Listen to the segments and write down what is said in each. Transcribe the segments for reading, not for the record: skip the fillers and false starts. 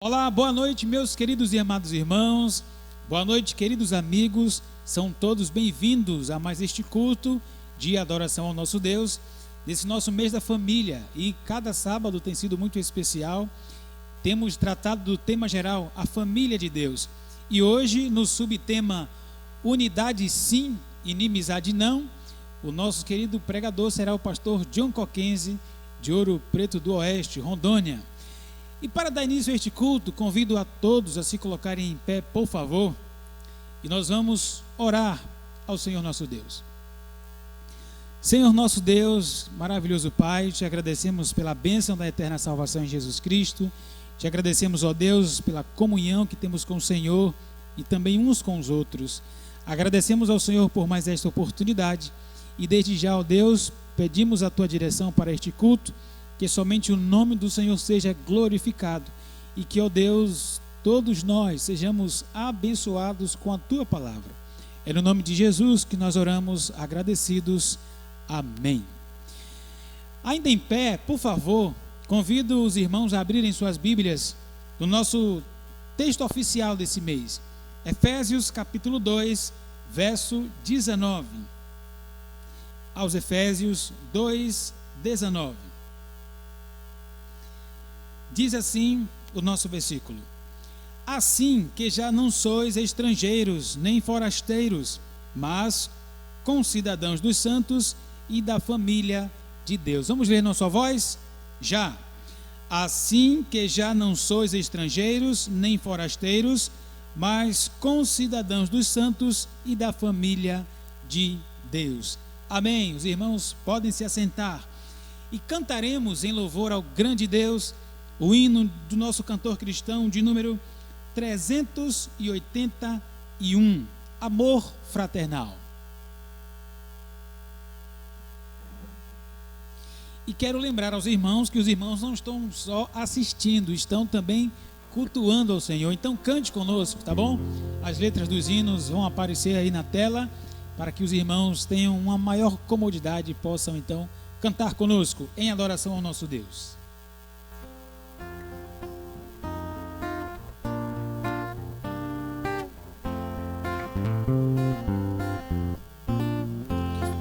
Olá, boa noite, meus queridos e amados irmãos. Boa noite, queridos amigos. São todos bem-vindos a mais este culto de adoração ao nosso Deus, nesse nosso mês da família. E cada sábado tem sido muito especial. Temos tratado do tema geral, a família de Deus. E hoje, no subtema Unidade sim, inimizade não, o nosso querido pregador será o pastor John Coquense, de Ouro Preto do Oeste, Rondônia. E para dar início a este culto, convido a todos a se colocarem em pé, por favor, e nós vamos orar ao Senhor nosso Deus. Senhor nosso Deus, maravilhoso Pai, te agradecemos pela bênção da eterna salvação em Jesus Cristo, te agradecemos, ó Deus, pela comunhão que temos com o Senhor e também uns com os outros. Agradecemos ao Senhor por mais esta oportunidade e desde já, ó Deus, pedimos a tua direção para este culto, que somente o nome do Senhor seja glorificado e que, ó Deus, todos nós sejamos abençoados com a tua palavra. É no nome de Jesus que nós oramos agradecidos. Amém. Ainda em pé, por favor, convido os irmãos a abrirem suas Bíblias no nosso texto oficial desse mês, Efésios capítulo 2, verso 19. Aos Efésios 2, 19. Diz assim o nosso versículo: assim que já não sois estrangeiros nem forasteiros, mas concidadãos dos santos e da família de Deus. Vamos ler na sua voz? Já. Assim que já não sois estrangeiros nem forasteiros, mas concidadãos dos santos e da família de Deus. Amém. Os irmãos podem se assentar e cantaremos em louvor ao grande Deus o hino do nosso cantor cristão de número 381, Amor Fraternal. E quero lembrar aos irmãos que os irmãos não estão só assistindo, estão também cultuando ao Senhor. Então cante conosco, tá bom? As letras dos hinos vão aparecer aí na tela, para que os irmãos tenham uma maior comodidade e possam então cantar conosco em adoração ao nosso Deus.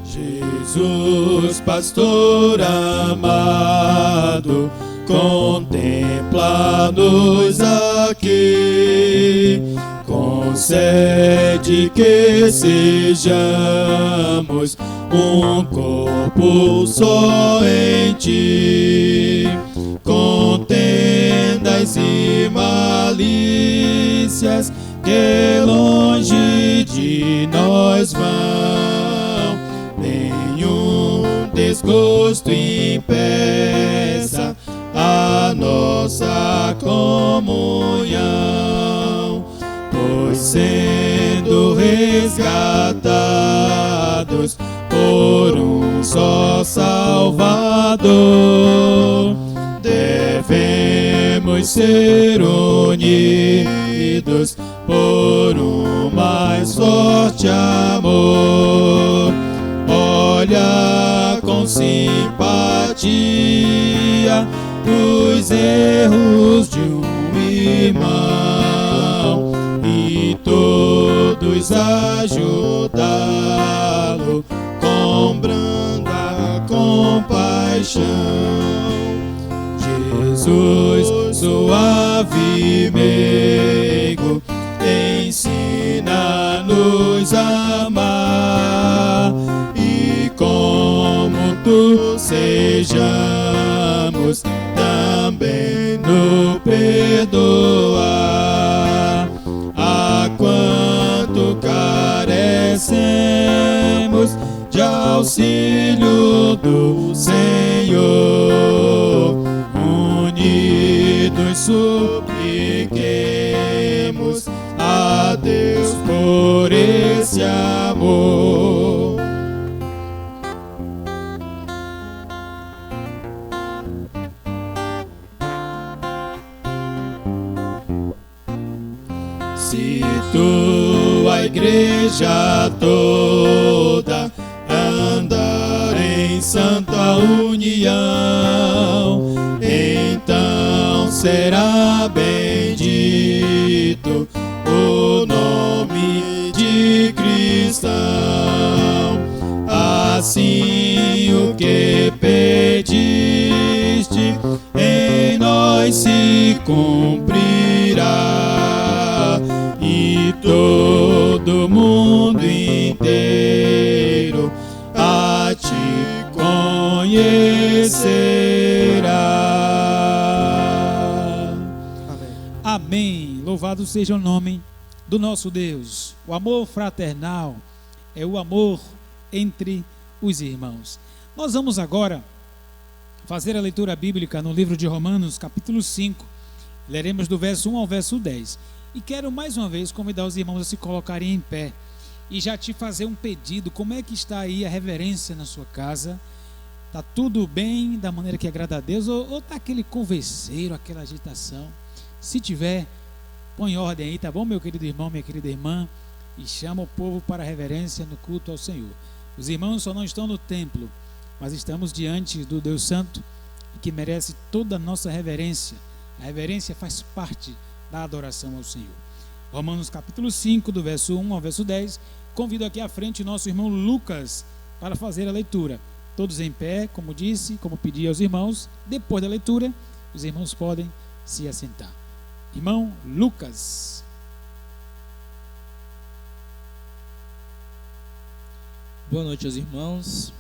Jesus, pastor amado, contempla-nos aqui, concede que sejamos um corpo só em ti, contendas e malícias que longe de nós vão, nenhum desgosto impeça a nossa comunhão, pois sendo resgatados por um só Salvador, devemos ser unidos por um mais forte amor. Olha com simpatia os erros de um irmão e todos ajudá-lo com branda compaixão. Jesus, suave meigo, ensina-nos a amar e como tu sejamos também no perdoar. A quanto carecemos de auxílio do Senhor, unidos supliquemos a Deus por esse amor. Se tua igreja toda andar em santa união, então será bendita assim o que pediste em nós se cumprirá, e todo mundo inteiro a te conhecerá. Amém. Louvado seja o nome do nosso Deus. O amor fraternal é o amor entre os irmãos. Nós vamos agora fazer a leitura bíblica no livro de Romanos, capítulo 5. Leremos do verso 1 ao verso 10. E quero mais uma vez convidar os irmãos a se colocarem em pé e já te fazer um pedido. Como é que está aí a reverência na sua casa? Está tudo bem, da maneira que agrada a Deus? Ou está aquele converseiro, aquela agitação? Se tiver, põe ordem aí, tá bom, meu querido irmão, minha querida irmã? E chama o povo para a reverência no culto ao Senhor. Os irmãos só não estão no templo, mas estamos diante do Deus Santo, que merece toda a nossa reverência. A reverência faz parte da adoração ao Senhor. Romanos capítulo 5, do verso 1 ao verso 10. Convido aqui à frente nosso irmão Lucas para fazer a leitura. Todos em pé, como disse, como pedi aos irmãos. Depois da leitura, os irmãos podem se assentar. Irmão Lucas. Boa noite aos irmãos.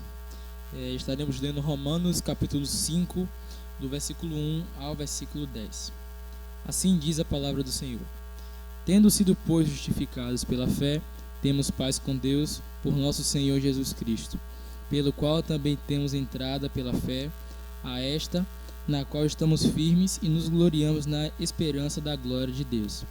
Estaremos lendo Romanos capítulo 5, do versículo 1 ao versículo 10. Assim diz a palavra do Senhor: Tendo sido, pois, justificados pela fé, temos paz com Deus por nosso Senhor Jesus Cristo, pelo qual também temos entrada pela fé a esta, na qual estamos firmes e nos gloriamos na esperança da glória de Deus.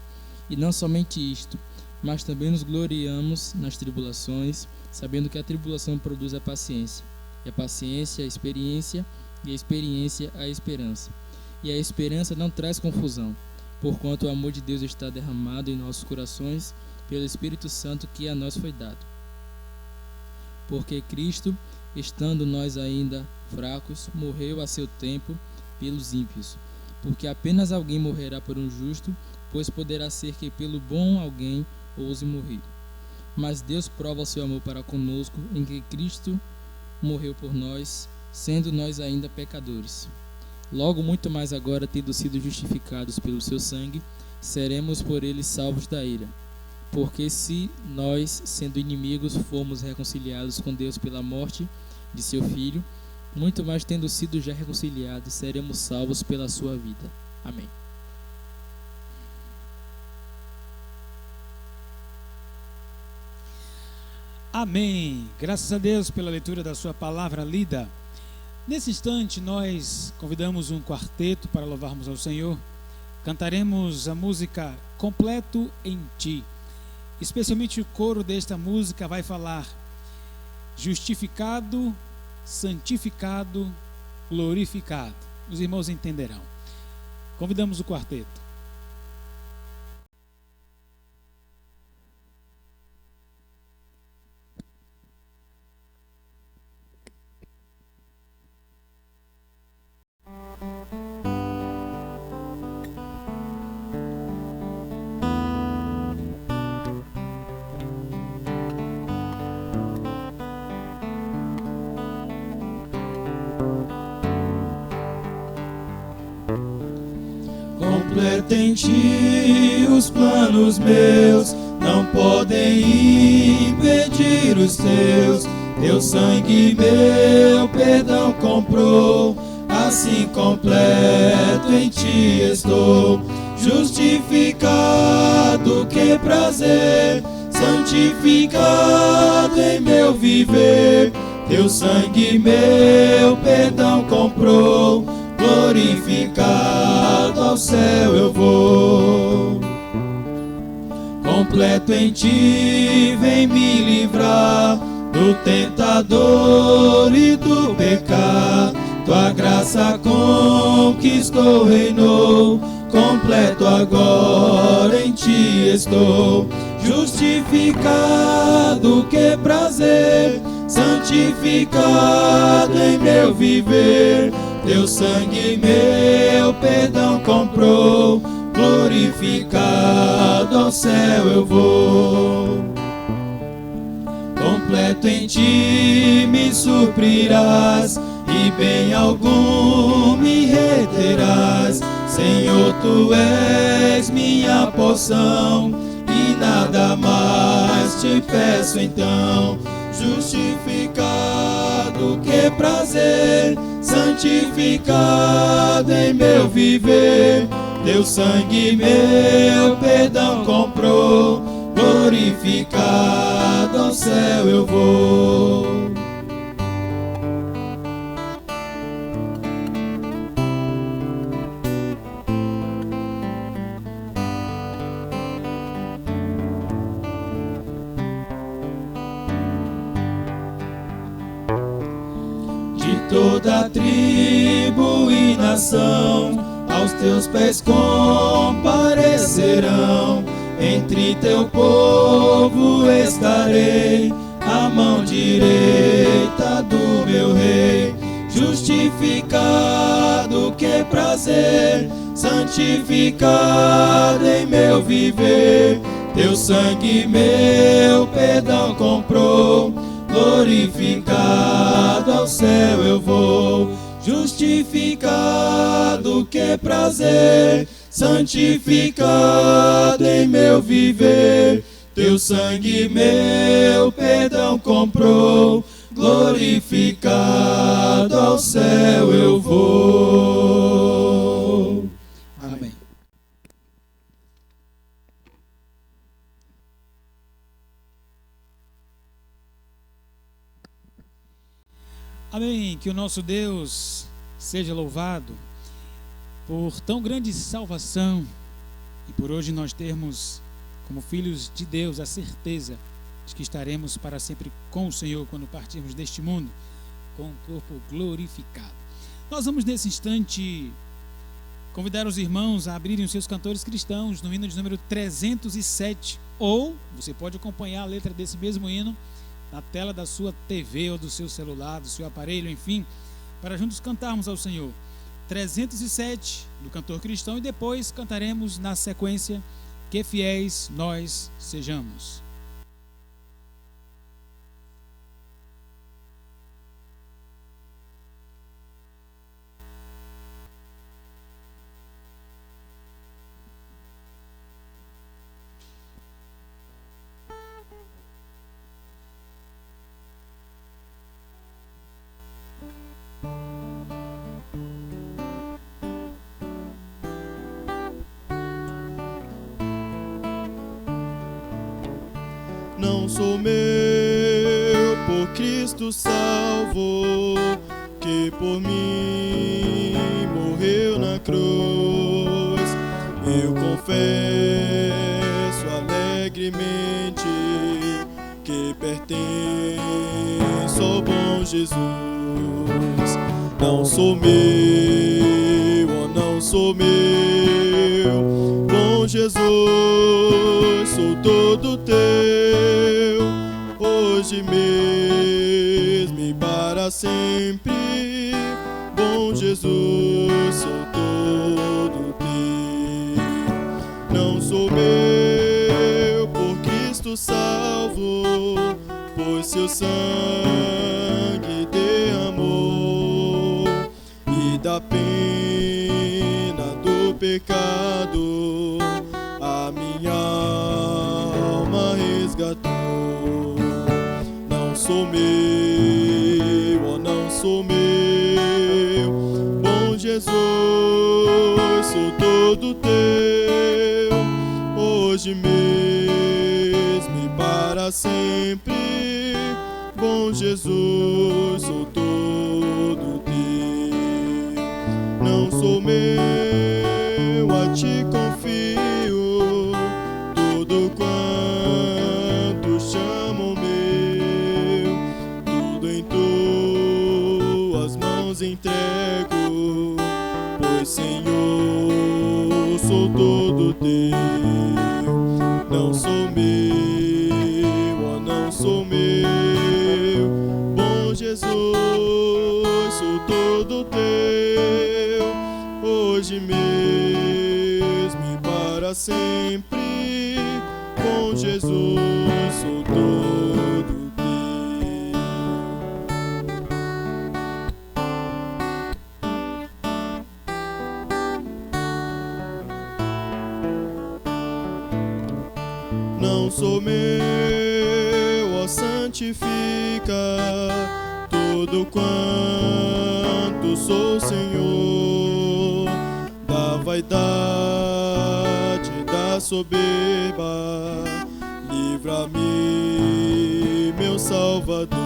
E não somente isto, mas também nos gloriamos nas tribulações, sabendo que a tribulação produz a paciência, e a paciência a experiência, e a experiência a esperança. E a esperança não traz confusão, porquanto o amor de Deus está derramado em nossos corações pelo Espírito Santo que a nós foi dado. Porque Cristo, estando nós ainda fracos, morreu a seu tempo pelos ímpios. Porque apenas alguém morrerá por um justo, pois poderá ser que pelo bom alguém ouse morrer. Mas Deus prova o seu amor para conosco em que Cristo morreu por nós, sendo nós ainda pecadores. Logo, muito mais agora, tendo sido justificados pelo seu sangue, seremos por ele salvos da ira. Porque se nós, sendo inimigos, fomos reconciliados com Deus pela morte de seu Filho, muito mais tendo sido já reconciliados, seremos salvos pela sua vida. Amém. Amém. Graças a Deus pela leitura da sua palavra lida. Nesse instante, nós convidamos um quarteto para louvarmos ao Senhor. Cantaremos a música Completo em Ti. Especialmente o coro desta música vai falar: justificado, santificado, glorificado. Os irmãos entenderão. Convidamos o quarteto. Completa em ti os planos meus, não podem impedir os teus. Teu sangue meu perdão comprou, assim completo em ti estou. Justificado, que prazer, santificado em meu viver. Teu sangue meu perdão comprou, glorificado ao céu eu vou. Completo em ti, vem me livrar do tentador e do pecado. Tua graça conquistou, reinou, completo agora em ti estou. Justificado, que prazer, santificado em meu viver. Teu sangue meu perdão comprou, glorificado ao céu eu vou. completo em ti me suprirás, e bem algum me reterás. Senhor, tu és minha porção, e nada mais te peço então. Justificado, que prazer, santificado em meu viver. Teu sangue meu perdão comprou, glorificado ao céu eu vou. De toda tribo e nação, aos teus pés comparecerão. Entre teu povo estarei, à mão direita do meu rei. Justificado, que prazer, santificado em meu viver. Teu sangue meu perdão comprou, glorificado ao céu eu vou. Justificado, que prazer, santificado em meu viver. Teu sangue meu perdão comprou, glorificado ao céu eu vou. Amém. Amém. Que o nosso Deus seja louvado por tão grande salvação e por hoje nós termos, como filhos de Deus, a certeza de que estaremos para sempre com o Senhor quando partirmos deste mundo com o corpo glorificado. Nós vamos nesse instante convidar os irmãos a abrirem os seus cantores cristãos no hino de número 307, ou você pode acompanhar a letra desse mesmo hino na tela da sua TV ou do seu celular, do seu aparelho, enfim, para juntos cantarmos ao Senhor. 307 do cantor cristão, e depois cantaremos na sequência Que Fiéis Nós Sejamos. Não sou meu, por Cristo salvo, que por mim morreu na cruz. Eu confesso alegremente que pertenço ao bom Jesus. Não sou meu, oh, não sou meu, bom Jesus, sou todo teu, hoje mesmo e para sempre. Bom Jesus, sou todo teu. Não sou meu, por Cristo salvo, pois seu sangue derramou, e da pena do pecado a minha alma resgatou. Não sou meu, oh, não sou meu, bom Jesus, sou todo teu, hoje mesmo e para sempre. Bom Jesus, sou todo teu. Não sou meu, a ti confio, tudo quanto chamo meu, tudo em tuas mãos entrego, pois Senhor, sou todo teu. Não sou meu, oh, não sou meu, bom Jesus, sou todo teu, hoje mesmo e para sempre. Bom Jesus, sou todo teu. não sou meu, ó, santifica tudo quanto sou, Senhor, da vaidade, da soberba, livra-me, meu Salvador.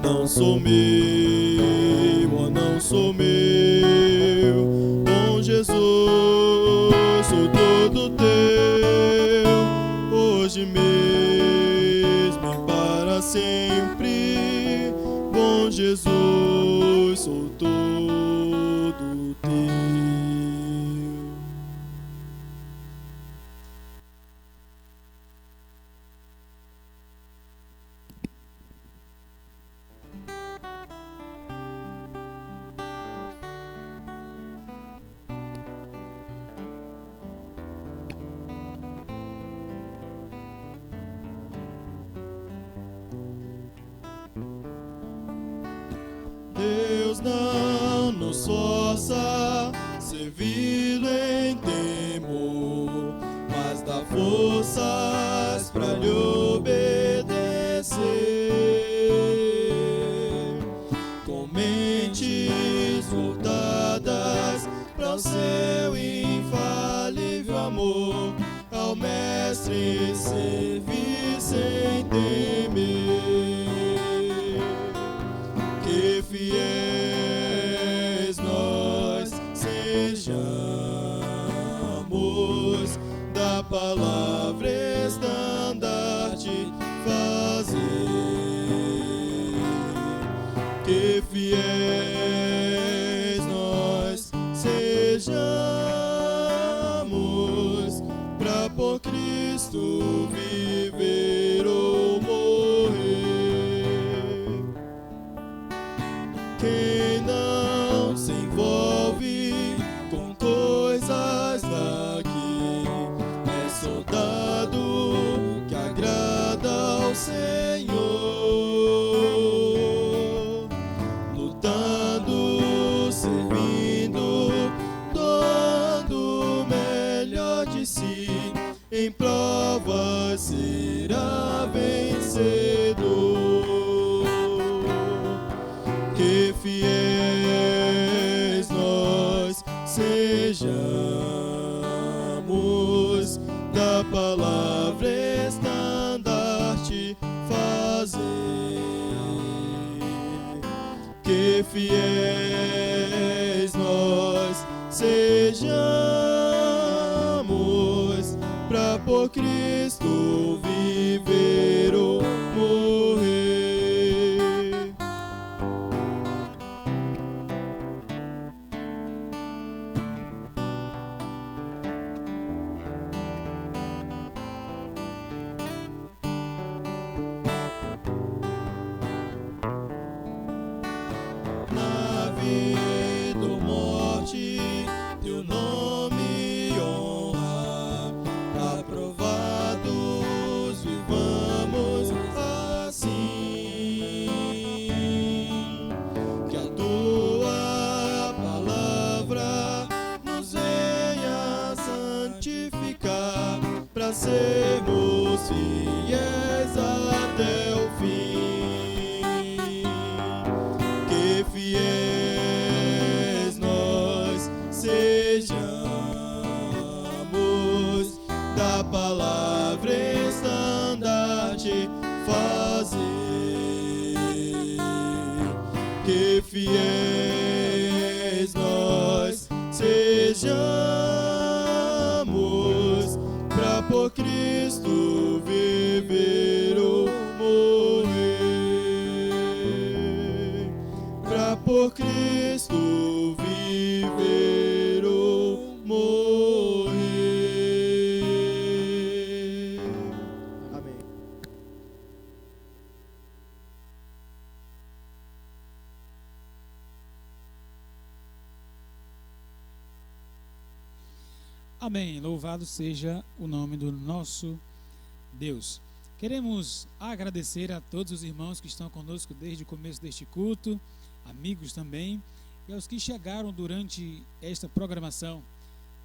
Não sou meu, ó, não sou meu, bom Jesus, sou todo teu, hoje mesmo e para sempre, bom Jesus, sou todo teu. Deus não nos força, servi-lo em temor, mas dá forças pra lhe obedecer. Com mentes voltadas para o seu infalível amor, ao Mestre servir sem temer. Que fiéis nós sejamos, da palavra estandarte fazer. Que fiéis nós sejamos, pra por Cristo viver ou morrer. Quem não se envolve com coisas daqui é soldado que agrada ao Senhor, lutando, servindo, doando o melhor de si, em provas será vencedor. Que fiéis nós sejamos, da palavra estandarte fazer. Que fiéis nós sejamos, pra por Cristo viver ou morrer. Na vida ou morte, teu nome honra, aprovados vivamos assim. Que a tua palavra nos venha santificar, pra sermos fiéis até o fim. Que fiéis nós sejamos, da palavra estandarte fazer. Que fiéis nós sejamos, pra por Cristo viver ou morrer. Pra por Cristo viver ou morrer. Amém. Amém. Louvado seja o nome do nosso Deus. Queremos agradecer a todos os irmãos que estão conosco desde o começo deste culto, amigos também, e aos que chegaram durante esta programação.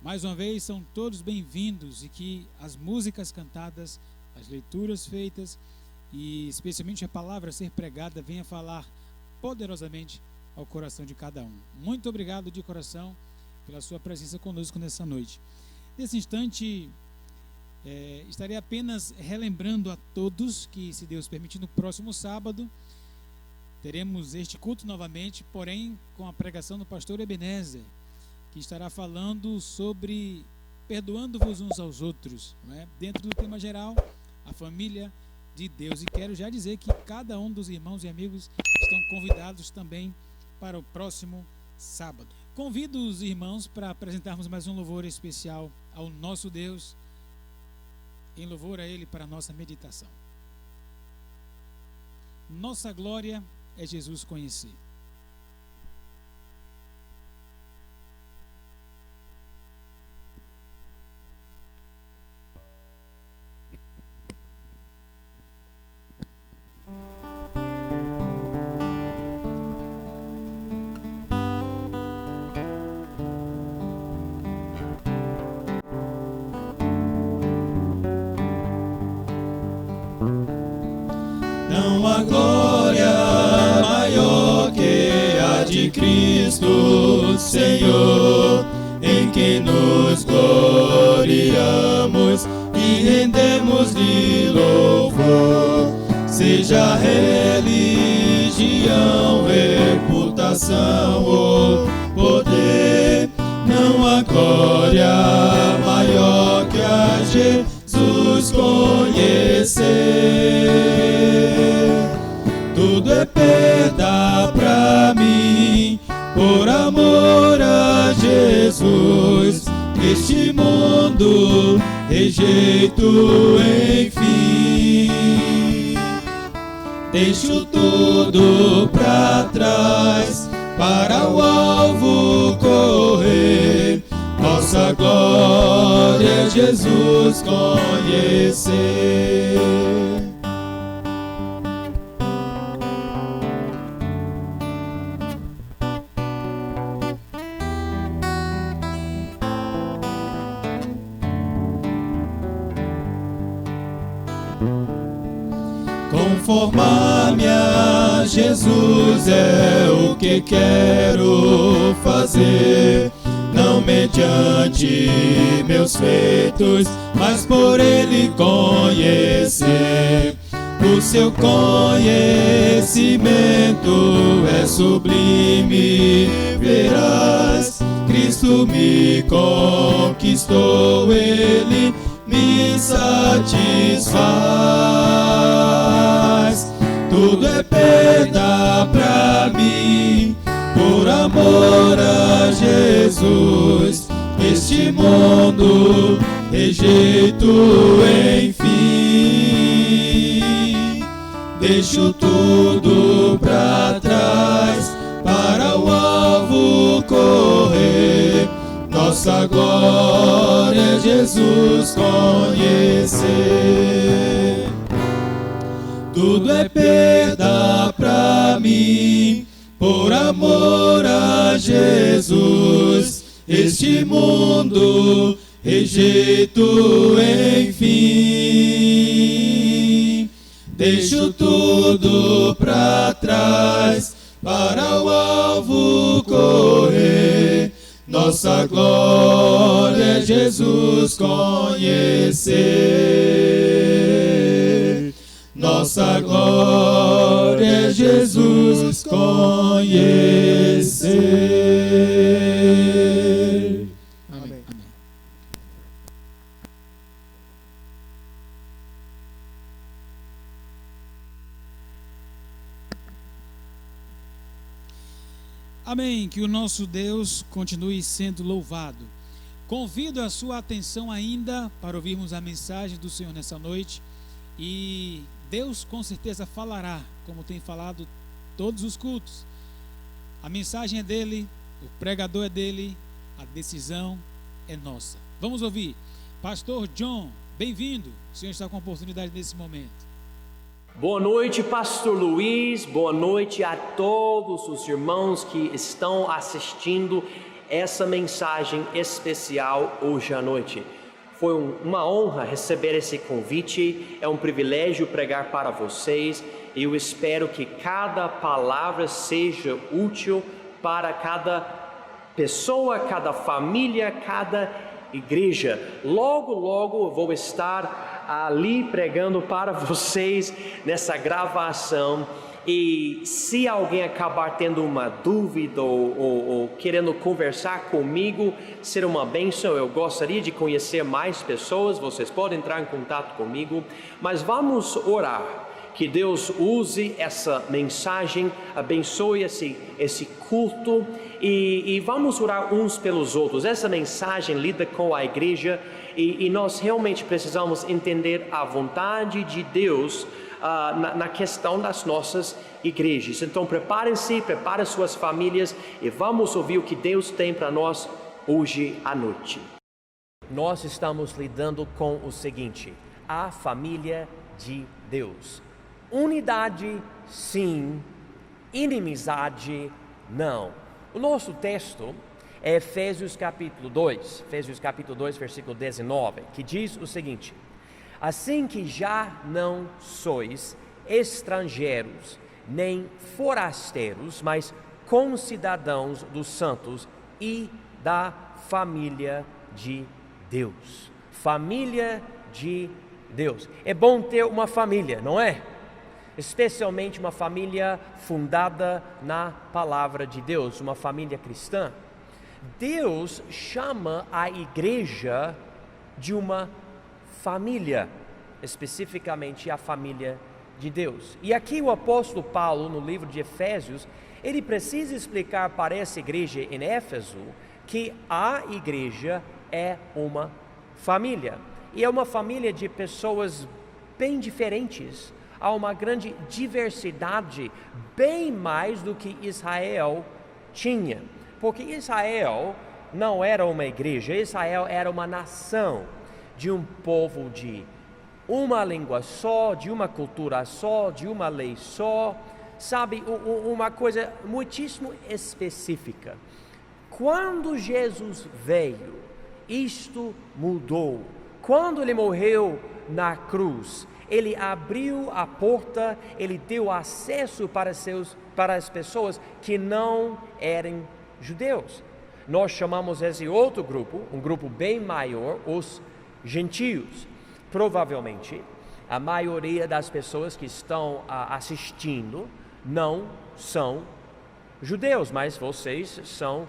Mais uma vez, são todos bem-vindos e que as músicas cantadas, as leituras feitas e especialmente a palavra a ser pregada venha falar poderosamente ao coração de cada um. Muito obrigado de coração pela sua presença conosco nessa noite. Nesse instante, estarei apenas relembrando a todos que, se Deus permitir, no próximo sábado teremos este culto novamente, porém com a pregação do pastor Ebenezer, que estará falando sobre perdoando-vos uns aos outros, não é? Dentro do tema geral, a família de Deus. E quero já dizer que cada um dos irmãos e amigos estão convidados também para o próximo sábado. Convido os irmãos para apresentarmos mais um louvor especial ao nosso Deus, em louvor a Ele para a nossa meditação. Nossa glória é Jesus conhecer. Não há glória maior que a de Cristo, Senhor, em quem nos gloriamos e rendemos-lhe louvor. Seja religião, reputação ou poder, não há glória maior que a Jesus conhecer. Tudo é perda pra mim, por amor a Jesus. Este mundo rejeito, enfim. Deixo tudo pra trás, para o alvo correr. Nossa glória é Jesus conhecer. Conformar-me a Jesus é o que quero fazer, não mediante meus feitos, mas por Ele conhecer. O seu conhecimento é sublime, verás. Cristo me conquistou, Ele me satisfaz. Tudo é perda pra mim, por amor a Jesus. Este mundo rejeito, enfim. Deixo tudo pra trás, para o alvo correr. Nossa glória é Jesus conhecer. Tudo é perda pra mim, por amor a Jesus. Este mundo rejeito, enfim. Deixo tudo pra trás, para o alvo correr. Nossa glória é Jesus conhecer. Nossa glória é Jesus conhecer. Amém. Amém. Que o nosso Deus continue sendo louvado. Convido a sua atenção ainda para ouvirmos a mensagem do Senhor nessa noite. E Deus com certeza falará, como tem falado todos os cultos. A mensagem é dele, o pregador é dele, a decisão é nossa. Vamos ouvir. Pastor John, bem-vindo. O Senhor está com a oportunidade nesse momento. Boa noite, Pastor Luiz. Boa noite a todos os irmãos que estão assistindo essa mensagem especial hoje à noite. Foi uma honra receber esse convite, é um privilégio pregar para vocês. Eu espero que cada palavra seja útil para cada pessoa, cada família, cada igreja. Logo eu vou estar ali pregando para vocês nessa gravação. E se alguém acabar tendo uma dúvida ou querendo conversar comigo, ser uma bênção, eu gostaria de conhecer mais pessoas, vocês podem entrar em contato comigo, mas vamos orar, que Deus use essa mensagem, abençoe esse culto e vamos orar uns pelos outros. Essa mensagem lida com a igreja e nós realmente precisamos entender a vontade de Deus na questão das nossas igrejas. Então preparem-se, preparem suas famílias e vamos ouvir o que Deus tem para nós hoje à noite. Nós estamos lidando com o seguinte: a família de Deus. Unidade sim, inimizade não. O nosso texto é Efésios capítulo 2, versículo 19, que diz o seguinte: assim que já não sois estrangeiros, nem forasteiros, mas concidadãos dos santos e da família de Deus. Família de Deus. É bom ter uma família, não é? Especialmente uma família fundada na palavra de Deus, uma família cristã. Deus chama a igreja de uma família, especificamente a família de Deus. E aqui o apóstolo Paulo, no livro de Efésios, ele precisa explicar para essa igreja em Éfeso que a igreja é uma família. E é uma família de pessoas bem diferentes. Há uma grande diversidade, bem mais do que Israel tinha. Porque Israel não era uma igreja, Israel era uma nação de um povo de uma língua só, de uma cultura só, de uma lei só, sabe, uma coisa muitíssimo específica. Quando Jesus veio, isto mudou. Quando ele morreu na cruz, ele abriu a porta, ele deu acesso para as pessoas que não eram judeus. Nós chamamos esse outro grupo, um grupo bem maior, os gentios. Provavelmente a maioria das pessoas que estão assistindo não são judeus, mas vocês são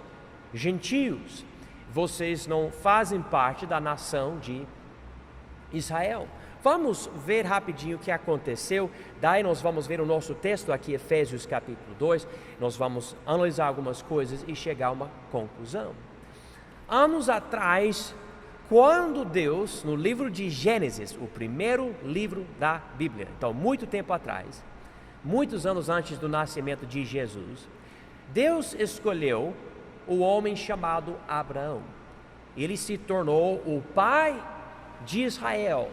gentios. Vocês não fazem parte da nação de Israel. Vamos ver rapidinho o que aconteceu. Daí nós vamos ver o nosso texto aqui, Efésios capítulo 2. Nós vamos analisar algumas coisas e chegar a uma conclusão. Anos atrás, quando Deus, no livro de Gênesis, o primeiro livro da Bíblia, então muito tempo atrás, muitos anos antes do nascimento de Jesus, Deus escolheu o homem chamado Abraão. Ele se tornou o pai de Israel.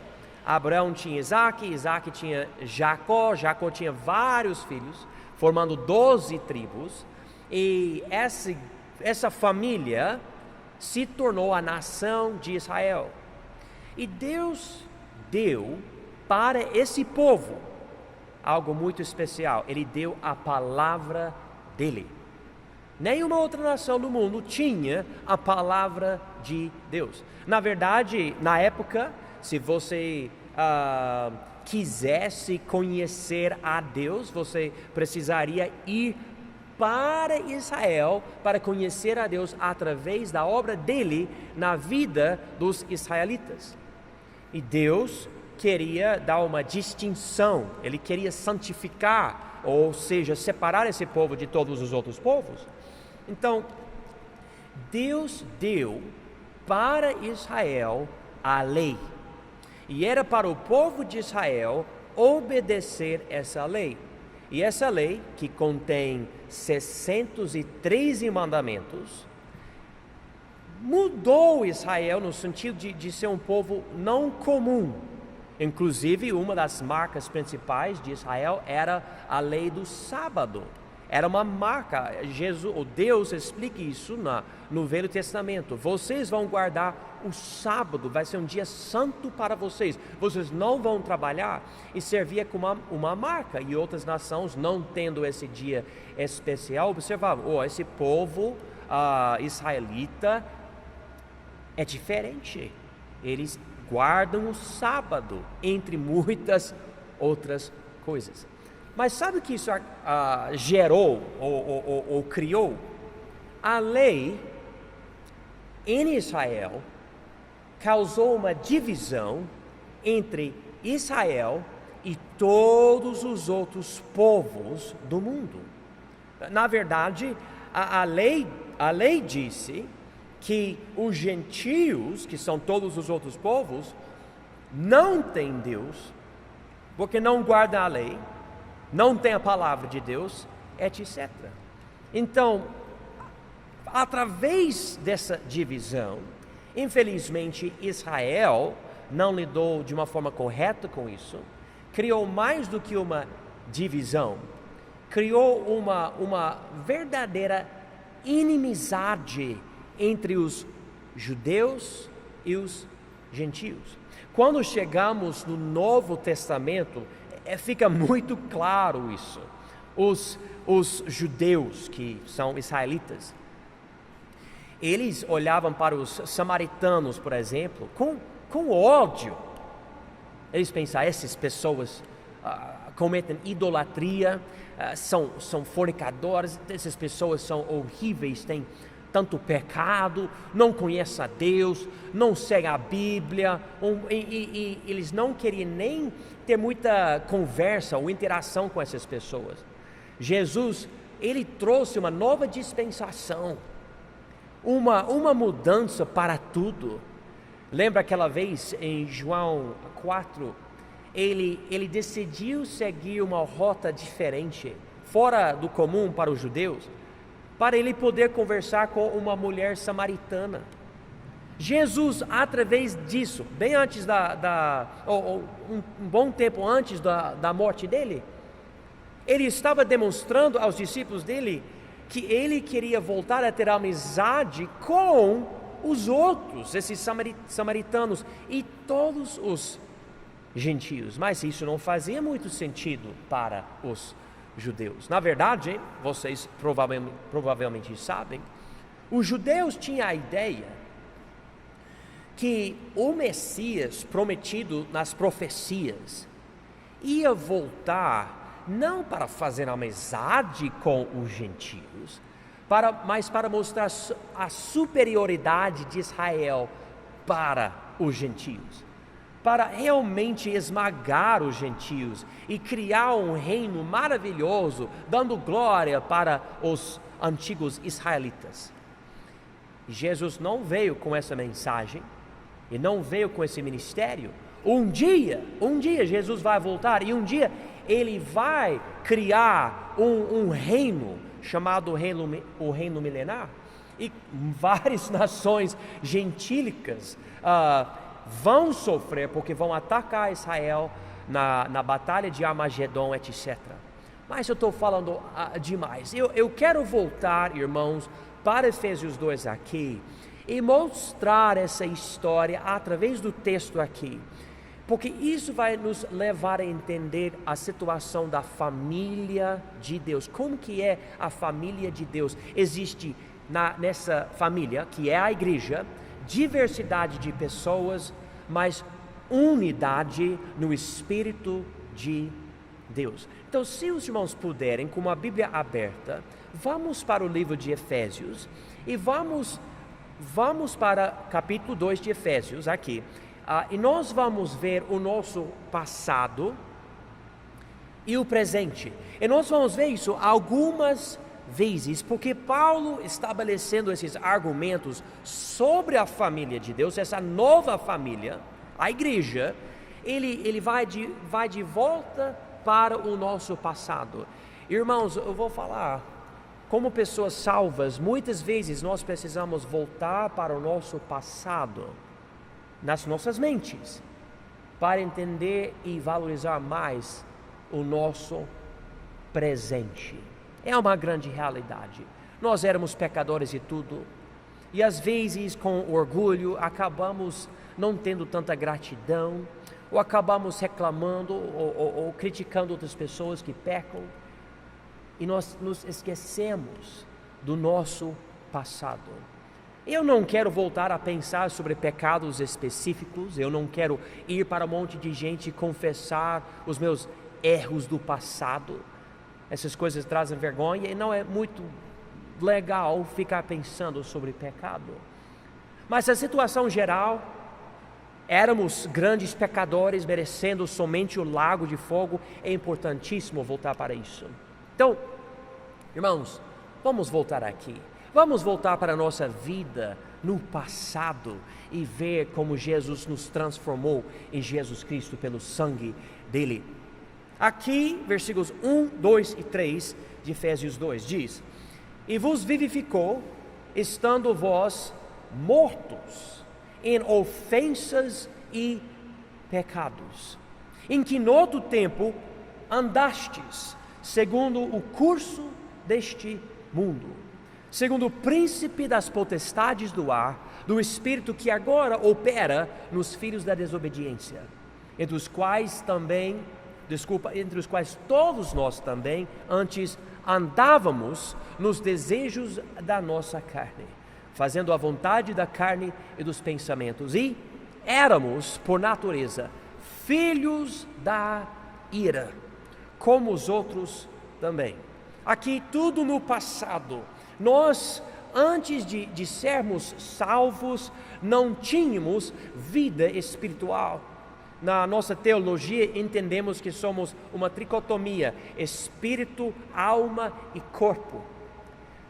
Abraão tinha Isaac, Isaac tinha Jacó, Jacó tinha vários filhos, formando 12 tribos, e essa família se tornou a nação de Israel. E Deus deu para esse povo algo muito especial. Ele deu a palavra dele. Nenhuma outra nação do mundo tinha a palavra de Deus. Na verdade, na época, se você quisesse conhecer a Deus, você precisaria ir para Israel para conhecer a Deus através da obra dele na vida dos israelitas. E Deus queria dar uma distinção, ele queria santificar, ou seja, separar esse povo de todos os outros povos. Então, Deus deu para Israel a lei, e era para o povo de Israel obedecer essa lei. E essa lei, que contém 613 mandamentos, mudou Israel no sentido de ser um povo não comum. Inclusive, uma das marcas principais de Israel era a lei do sábado. Era uma marca. Deus explica isso no Velho Testamento. Vocês vão guardar o sábado, vai ser um dia santo para vocês. Vocês não vão trabalhar. E servia como uma marca. E outras nações, não tendo esse dia especial, observavam, esse povo israelita é diferente. Eles guardam o sábado, entre muitas outras coisas. Mas sabe o que isso gerou ou criou? A lei em Israel causou uma divisão entre Israel e todos os outros povos do mundo. Na verdade, a lei disse que os gentios, que são todos os outros povos, não têm Deus, porque não guardam a lei, não tem a palavra de Deus, etc. Então, através dessa divisão, infelizmente Israel não lidou de uma forma correta com isso, criou mais do que uma divisão, criou uma verdadeira inimizade entre os judeus e os gentios. Quando chegamos no Novo Testamento, fica muito claro isso. Os judeus, que são israelitas, eles olhavam para os samaritanos, por exemplo, com ódio. Eles pensavam, essas pessoas cometem idolatria, são fornicadores, essas pessoas são horríveis, têm tanto pecado, não conhecem a Deus, não seguem a Bíblia, e eles não queriam nem ter muita conversa ou interação com essas pessoas. Jesus, ele trouxe uma nova dispensação, uma mudança para tudo. Lembra aquela vez em João 4, ele decidiu seguir uma rota diferente, fora do comum para os judeus, para ele poder conversar com uma mulher samaritana. Jesus, através disso, bem antes um bom tempo antes da morte dele, ele estava demonstrando aos discípulos dele que ele queria voltar a ter amizade com os outros, esses samaritanos e todos os gentios. Mas isso não fazia muito sentido para os judeus. Na verdade, vocês provavelmente sabem, os judeus tinham a ideia que o Messias prometido nas profecias ia voltar não para fazer amizade com os gentios, mas para mostrar a superioridade de Israel para os gentios, para realmente esmagar os gentios e criar um reino maravilhoso, dando glória para os antigos israelitas. Jesus não veio com essa mensagem e não veio com esse ministério. Um dia Jesus vai voltar e um dia ele vai criar um reino chamado o reino milenar, e várias nações gentílicas vão sofrer porque vão atacar Israel na batalha de Armagedon, etc. Mas eu estou falando demais. Eu quero voltar, irmãos, para Efésios 2 aqui e mostrar essa história através do texto aqui, porque isso vai nos levar a entender a situação da família de Deus. Como que é a família de Deus? Existe nessa família, que é a igreja, diversidade de pessoas, mas unidade no Espírito de Deus. Então, se os irmãos puderem, com a Bíblia aberta, vamos para o livro de Efésios e vamos para capítulo 2 de Efésios aqui. E nós vamos ver o nosso passado e o presente. E nós vamos ver isso algumas vezes, porque Paulo, estabelecendo esses argumentos sobre a família de Deus, essa nova família, a igreja, ele vai de volta para o nosso passado. Irmãos, eu vou falar, como pessoas salvas, muitas vezes nós precisamos voltar para o nosso passado, nas nossas mentes, para entender e valorizar mais o nosso presente. É uma grande realidade. Nós éramos pecadores e tudo, e às vezes com orgulho acabamos não tendo tanta gratidão, ou acabamos reclamando ou criticando outras pessoas que pecam, e nós nos esquecemos do nosso passado. Eu não quero voltar a pensar sobre pecados específicos, eu não quero ir para um monte de gente confessar os meus erros do passado. Essas coisas trazem vergonha e não é muito legal ficar pensando sobre pecado. Mas a situação geral, éramos grandes pecadores, merecendo somente o lago de fogo. É importantíssimo voltar para isso. Então, irmãos, vamos voltar aqui. Vamos voltar para a nossa vida no passado e ver como Jesus nos transformou em Jesus Cristo pelo sangue dele. Aqui, versículos 1, 2 e 3 de Efésios 2 diz: E vos vivificou, estando vós mortos em ofensas e pecados, em que no outro tempo andastes, segundo o curso deste mundo, segundo o príncipe das potestades do ar, do espírito que agora opera nos filhos da desobediência, entre os quais todos nós também antes andávamos nos desejos da nossa carne, fazendo a vontade da carne e dos pensamentos, e éramos, por natureza, filhos da ira, como os outros também. Aqui tudo no passado. Nós, antes de sermos salvos, não tínhamos vida espiritual. Na nossa teologia entendemos que somos uma tricotomia: espírito, alma e corpo.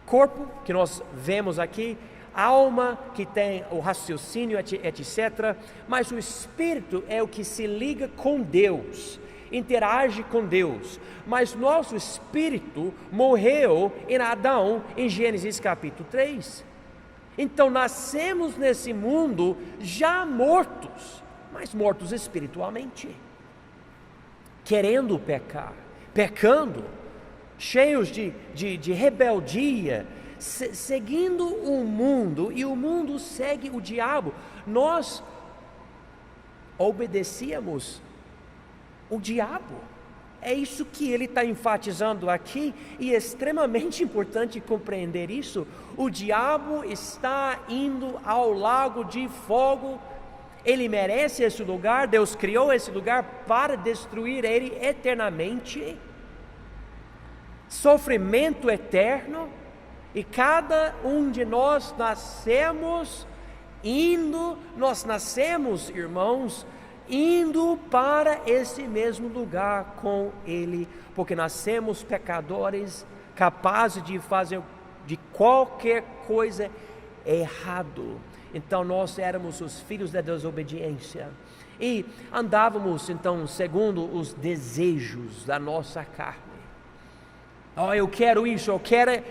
Corpo, que nós vemos aqui, alma, que tem o raciocínio, etc. Mas o espírito é o que se liga com Deus, interage com Deus. Mas nosso espírito morreu em Adão, em Gênesis capítulo 3. Então nascemos nesse mundo já mortos, mas mortos espiritualmente, querendo pecar, pecando, cheios de rebeldia, seguindo o mundo, e o mundo segue o diabo. Nós obedecíamos o diabo. É isso que ele está enfatizando aqui, e é extremamente importante compreender isso. O diabo está indo ao lago de fogo. Ele merece esse lugar. Deus criou esse lugar para destruir ele eternamente. Sofrimento eterno. E cada um de nós nascemos, irmãos, indo para esse mesmo lugar com ele, porque nascemos pecadores, capazes de fazer de qualquer coisa errado. Então nós éramos os filhos da desobediência e andávamos então segundo os desejos da nossa carne. Eu quero isso, eu quero,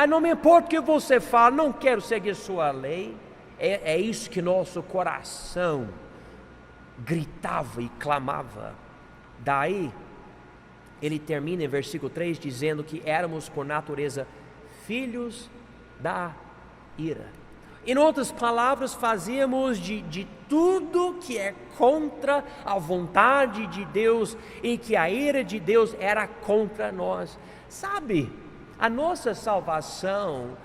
não me importa o que você fala, não quero seguir sua lei. É isso que nosso coração gritava e clamava. Daí ele termina em versículo 3 dizendo que éramos por natureza filhos da ira. Em outras palavras, fazíamos de tudo que é contra a vontade de Deus, e que a ira de Deus era contra nós. Sabe, a nossa salvação,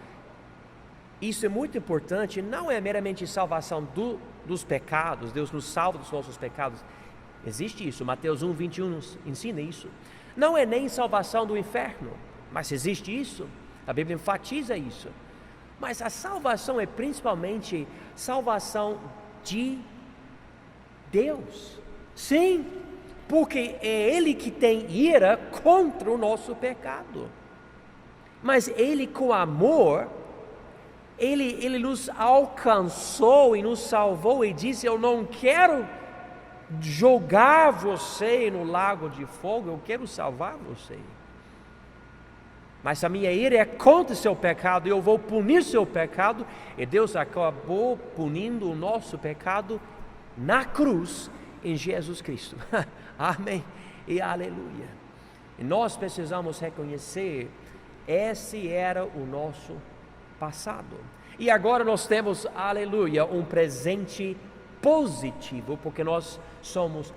isso é muito importante, não é meramente salvação dos pecados. Deus nos salva dos nossos pecados. Existe isso, Mateus 1:21 nos ensina isso. Não é nem salvação do inferno, mas existe isso. A Bíblia enfatiza isso. Mas a salvação é principalmente salvação de Deus. Sim, porque é Ele que tem ira contra o nosso pecado. Mas Ele, com amor, Ele nos alcançou e nos salvou e disse: eu não quero jogar você no lago de fogo, eu quero salvar você. Mas a minha ira é contra o seu pecado, eu vou punir seu pecado. E Deus acabou punindo o nosso pecado na cruz, em Jesus Cristo. Amém e aleluia. E nós precisamos reconhecer Esse era o nosso passado. E agora nós temos, aleluia, um presente positivo, porque nós somos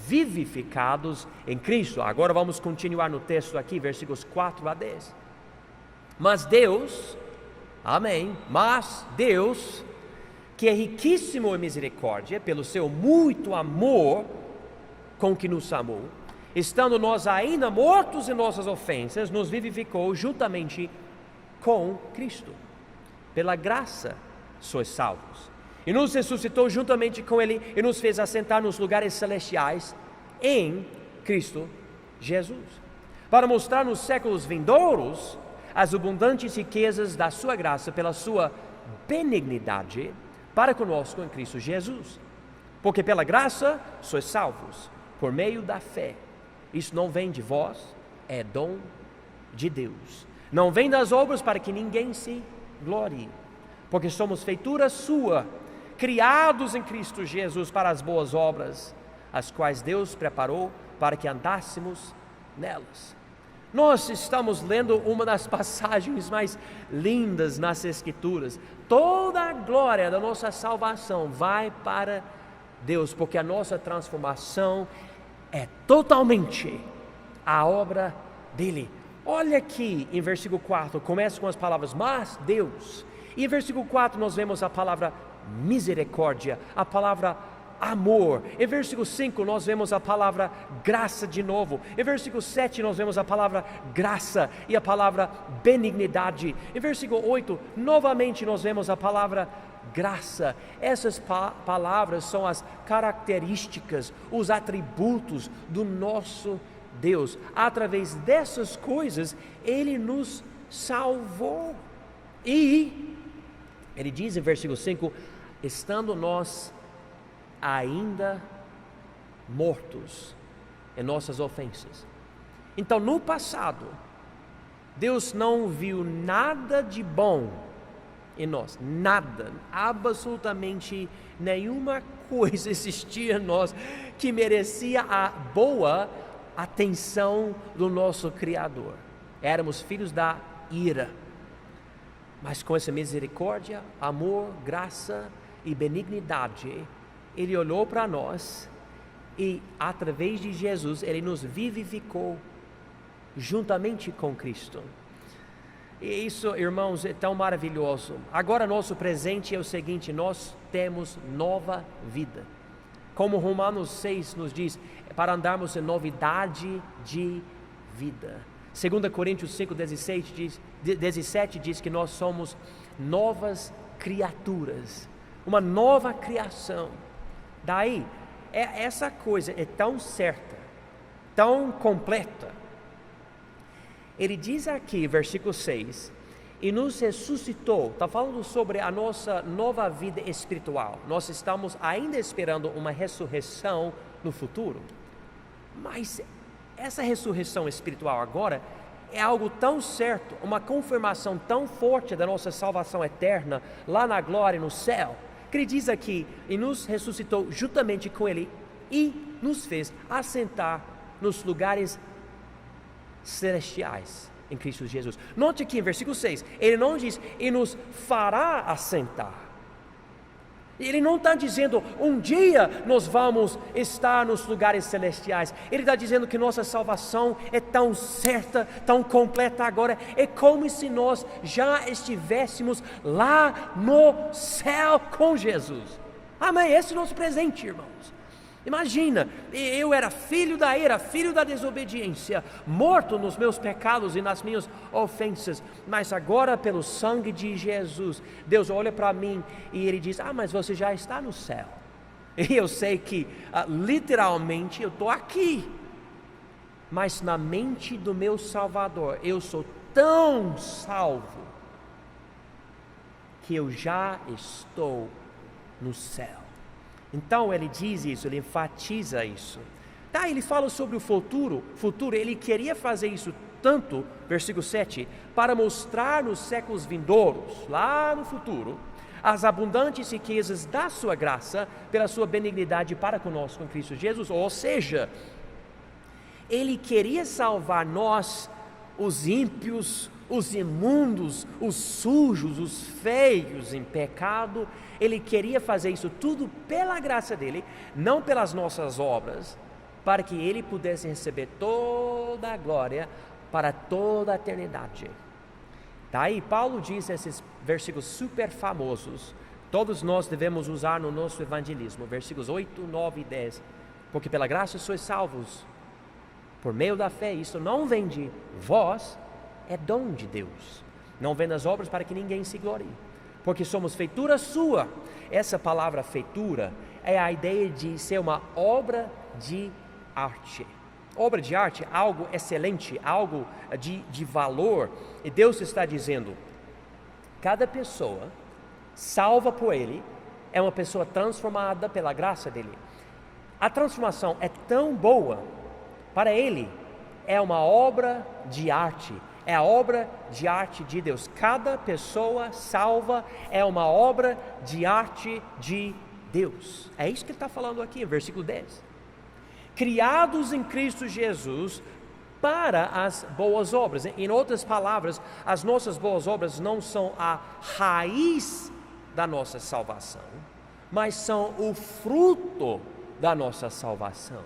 vivificados em Cristo. Agora vamos continuar no texto aqui, versículos 4 a 10. Mas Deus, amém, mas Deus, que é riquíssimo em misericórdia, pelo seu muito amor com que nos amou, estando nós ainda mortos em nossas ofensas, nos vivificou juntamente com Cristo. Pela graça sois salvos. E nos ressuscitou juntamente com Ele e nos fez assentar nos lugares celestiais em Cristo Jesus, para mostrar nos séculos vindouros as abundantes riquezas da sua graça pela sua benignidade para conosco em Cristo Jesus. Porque pela graça sois salvos, por meio da fé. Isso não vem de vós, é dom de Deus. Não vem das obras para que ninguém se glorie, porque somos feitura sua, criados em Cristo Jesus para as boas obras, as quais Deus preparou para que andássemos nelas. Nós estamos lendo uma das passagens mais lindas nas Escrituras. Toda a glória da nossa salvação vai para Deus, porque a nossa transformação é totalmente a obra dele. Olha aqui em versículo 4, começa com as palavras, mas Deus. E em versículo 4 nós vemos a palavra misericórdia, a palavra amor. Em versículo 5 nós vemos a palavra graça de novo. Em versículo 7 nós vemos a palavra graça e a palavra benignidade. Em versículo 8 novamente nós vemos a palavra graça. Essas palavras são as características, os atributos do nosso Deus. Através dessas coisas Ele nos salvou. E Ele diz em versículo 5, estando nós ainda mortos em nossas ofensas. Então no passado Deus não viu nada de bom em nós, nada, absolutamente nenhuma coisa existia em nós que merecia a boa atenção do nosso Criador. Éramos filhos da ira, mas com essa misericórdia, amor, graça e benignidade, Ele olhou para nós e através de Jesus Ele nos vivificou juntamente com Cristo. E isso, irmãos, é tão maravilhoso. Agora nosso presente é o seguinte: nós temos nova vida. Como Romanos 6 nos diz, para andarmos em novidade de vida. 2 Coríntios 5, 17 diz que nós somos novas criaturas, uma nova criação. Daí, essa coisa é tão certa, tão completa. Ele diz aqui, versículo 6, e nos ressuscitou. Está falando sobre a nossa nova vida espiritual. Nós estamos ainda esperando uma ressurreição no futuro, mas essa ressurreição espiritual agora é algo tão certo, uma confirmação tão forte da nossa salvação eterna lá na glória, no céu, que Ele diz aqui, e nos ressuscitou juntamente com Ele e nos fez assentar nos lugares celestiais em Cristo Jesus. Note aqui em versículo 6, Ele não diz, e nos fará assentar. Ele não está dizendo, um dia nós vamos estar nos lugares celestiais. Ele está dizendo que nossa salvação é tão certa, tão completa agora. É como se nós já estivéssemos lá no céu com Jesus. Amém? Esse é o nosso presente, irmãos. Imagina, eu era filho da ira, filho da desobediência, morto nos meus pecados e nas minhas ofensas, mas agora pelo sangue de Jesus, Deus olha para mim e Ele diz, mas você já está no céu. E eu sei que literalmente eu estou aqui, mas na mente do meu Salvador, eu sou tão salvo, que eu já estou no céu. Então ele diz isso, ele enfatiza isso. Ele fala sobre o futuro, ele queria fazer isso tanto, versículo 7, para mostrar nos séculos vindouros, lá no futuro, as abundantes riquezas da sua graça, pela sua benignidade para conosco em Cristo Jesus. Ou seja, ele queria salvar nós, os ímpios, os imundos, os sujos, os feios em pecado. Ele queria fazer isso tudo pela graça dele, não pelas nossas obras, para que ele pudesse receber toda a glória para toda a eternidade. Daí Paulo diz esses versículos super famosos, todos nós devemos usar no nosso evangelismo, versículos 8, 9 e 10. Porque pela graça sois salvos, por meio da fé. Isso não vem de vós, é dom de Deus. Não vem das obras para que ninguém se glorie. Porque somos feitura sua. Essa palavra feitura é a ideia de ser uma obra de arte. Obra de arte, algo excelente, algo de valor. E Deus está dizendo, cada pessoa salva por Ele é uma pessoa transformada pela graça dEle. A transformação é tão boa, para Ele é uma obra de arte, é a obra de arte de Deus. Cada pessoa salva é uma obra de arte de Deus. É isso que ele está falando aqui, versículo 10. Criados em Cristo Jesus para as boas obras. Em outras palavras, as nossas boas obras não são a raiz da nossa salvação, mas são o fruto da nossa salvação.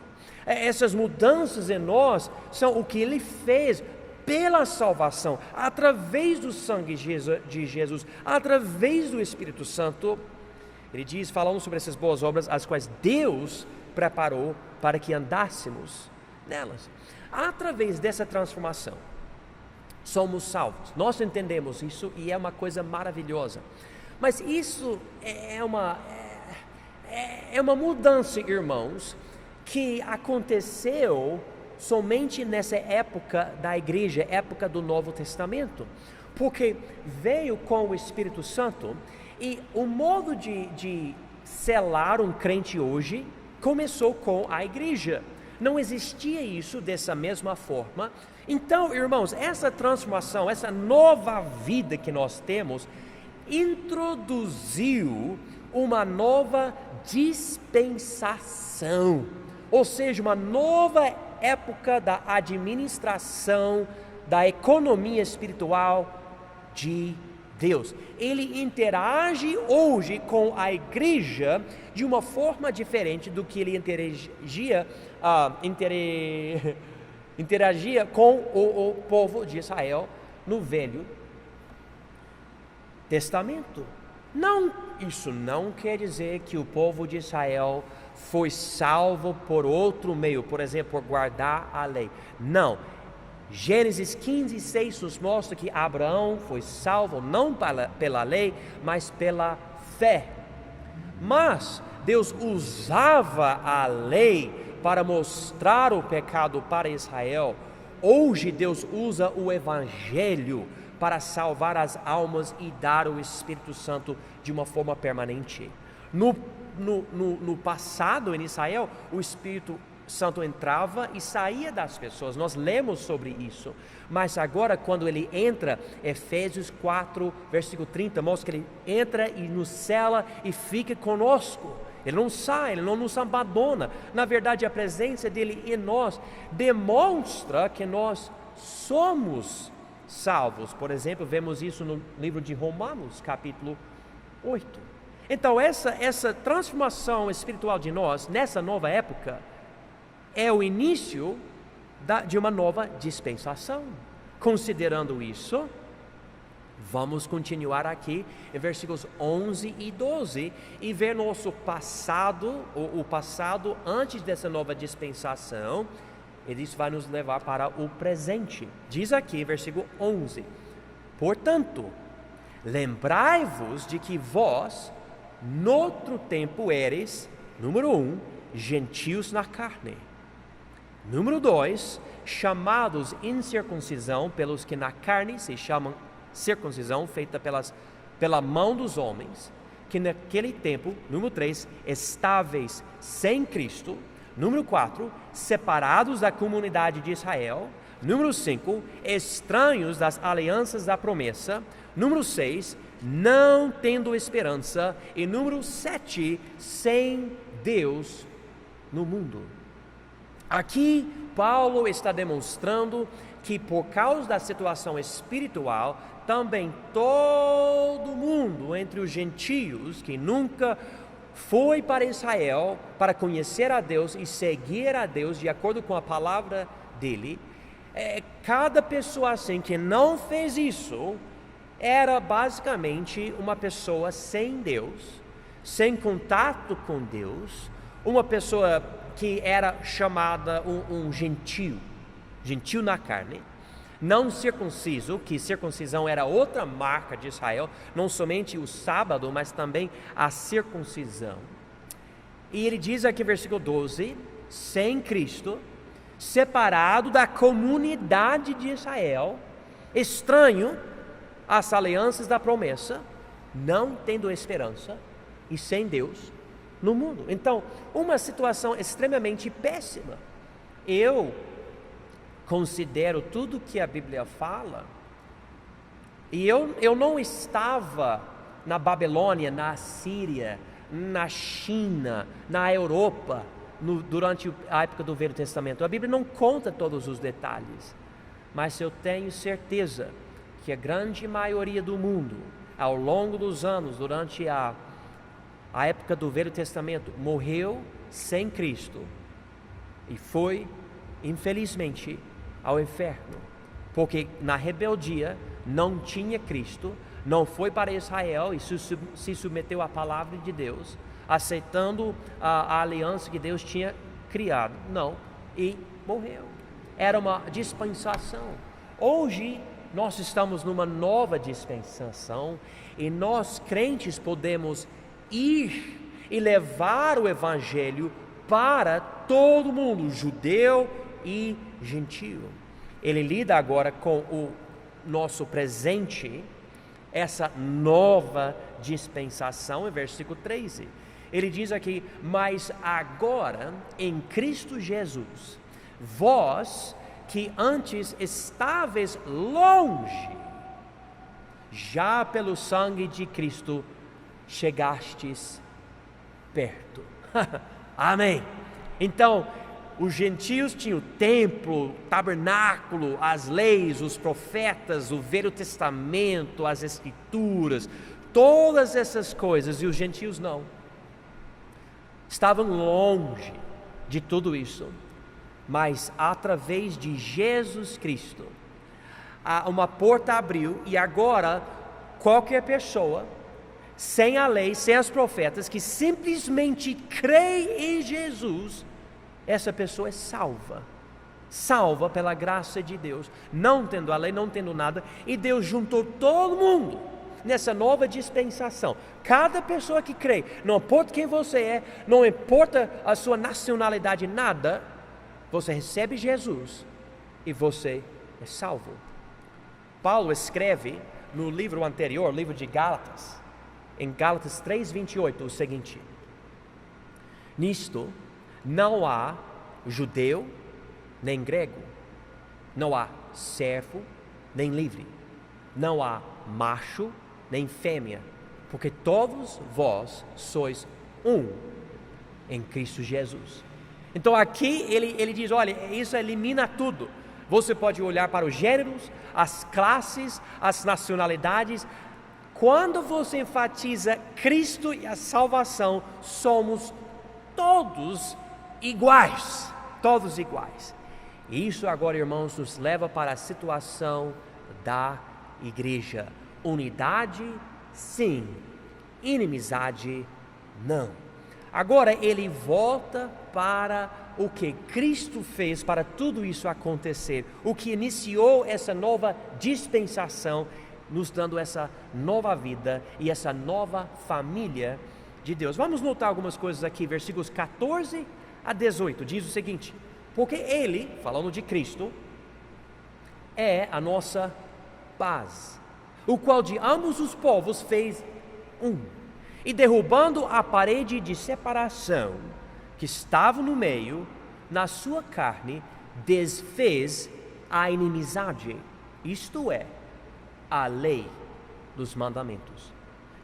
Essas mudanças em nós são o que Ele fez pela salvação, através do sangue de Jesus, através do Espírito Santo. Ele diz, falando sobre essas boas obras, as quais Deus preparou para que andássemos nelas. Através dessa transformação, somos salvos. Nós entendemos isso e é uma coisa maravilhosa. Mas isso é uma mudança, irmãos, que aconteceu somente nessa época da igreja, época do Novo Testamento, porque veio com o Espírito Santo e o modo de selar um crente hoje começou com a igreja. Não existia isso dessa mesma forma. Então, irmãos, essa transformação, essa nova vida que nós temos, introduziu uma nova dispensação, ou seja, uma nova época da administração, da economia espiritual de Deus. Ele interage hoje com a igreja de uma forma diferente do que ele interagia com o povo de Israel no Velho Testamento. Isso não quer dizer que o povo de Israel foi salvo por outro meio, por exemplo, por guardar a lei. Não. Gênesis 15:6 nos mostra que Abraão foi salvo não pela lei, mas pela fé. Mas Deus usava a lei para mostrar o pecado para Israel. Hoje Deus usa o Evangelho para salvar as almas e dar o Espírito Santo de uma forma permanente. No passado, em Israel, o Espírito Santo entrava e saía das pessoas, nós lemos sobre isso, mas agora quando ele entra, Efésios 4, versículo 30, mostra que ele entra e nos cela e fica conosco, ele não sai, ele não nos abandona. Na verdade, a presença dele em nós demonstra que nós somos salvos. Por exemplo, vemos isso no livro de Romanos, capítulo 8. Então essa transformação espiritual de nós, nessa nova época, é o início de uma nova dispensação. Considerando isso, vamos continuar aqui em versículos 11 e 12 e ver nosso passado, o passado antes dessa nova dispensação, e isso vai nos levar para o presente. Diz aqui, versículo 11: portanto, lembrai-vos de que vós, noutro tempo, eres, número 1, gentios na carne. Número 2, chamados incircuncisão pelos que na carne se chamam circuncisão feita pela mão dos homens, que naquele tempo, número 3, estáveis sem Cristo. Número 4, separados da comunidade de Israel. Número 5, estranhos das alianças da promessa. Número 6, não tendo esperança. E número 7, sem Deus no mundo. Aqui Paulo está demonstrando que por causa da situação espiritual, também todo mundo entre os gentios que nunca foi para Israel para conhecer a Deus e seguir a Deus de acordo com a palavra dele, cada pessoa assim que não fez isso era basicamente uma pessoa sem Deus, sem contato com Deus, uma pessoa que era chamada um gentio na carne, não circunciso, que circuncisão era outra marca de Israel, não somente o sábado, mas também a circuncisão. E ele diz aqui, versículo 12, sem Cristo, separado da comunidade de Israel, estranho às alianças da promessa, não tendo esperança e sem Deus no mundo. Então, uma situação extremamente péssima. Eu considero tudo que a Bíblia fala, e eu não estava na Babilônia, na Síria, na China, na Europa, durante a época do Velho Testamento. A Bíblia não conta todos os detalhes, mas eu tenho certeza que a grande maioria do mundo, ao longo dos anos, durante a época do Velho Testamento, morreu sem Cristo e foi, infelizmente, ao inferno, porque na rebeldia não tinha Cristo, não foi para Israel e se submeteu à palavra de Deus, aceitando a aliança que Deus tinha criado, e morreu. Era uma dispensação. Hoje nós estamos numa nova dispensação e nós crentes podemos ir e levar o evangelho para todo mundo, judeu e gentio. Ele lida agora com o nosso presente, essa nova dispensação, em versículo 13. Ele diz aqui: mas agora em Cristo Jesus, vós que antes estáveis longe, já pelo sangue de Cristo chegastes perto. Amém. Então, os gentios tinham o templo, o tabernáculo, as leis, os profetas, o Velho Testamento, as Escrituras, todas essas coisas, e os gentios não. Estavam longe de tudo isso, mas através de Jesus Cristo, uma porta abriu, e agora qualquer pessoa, sem a lei, sem os profetas, que simplesmente crê em Jesus, essa pessoa é salva pela graça de Deus, não tendo a lei, não tendo nada, e Deus juntou todo mundo nessa nova dispensação. Cada pessoa que crê, não importa quem você é, não importa a sua nacionalidade, nada, você recebe Jesus e você é salvo. Paulo escreve no livro anterior, livro de Gálatas, em Gálatas 3:28, o seguinte: nisto não há judeu nem grego, não há servo nem livre, não há macho nem fêmea, porque todos vós sois um em Cristo Jesus. Então aqui ele diz, olha, isso elimina tudo. Você pode olhar para os gêneros, as classes, as nacionalidades. Quando você enfatiza Cristo e a salvação, somos todos iguais. Todos iguais. E isso agora, irmãos, nos leva para a situação da igreja. Unidade, sim. Inimizade, não. Agora ele volta para o que Cristo fez para tudo isso acontecer, o que iniciou essa nova dispensação, nos dando essa nova vida e essa nova família de Deus. Vamos notar algumas coisas aqui, versículos 14 a 18, diz o seguinte: porque ele, falando de Cristo, é a nossa paz, o qual de ambos os povos fez um, e derrubando a parede de separação que estava no meio, na sua carne, desfez a inimizade, isto é, a lei dos mandamentos,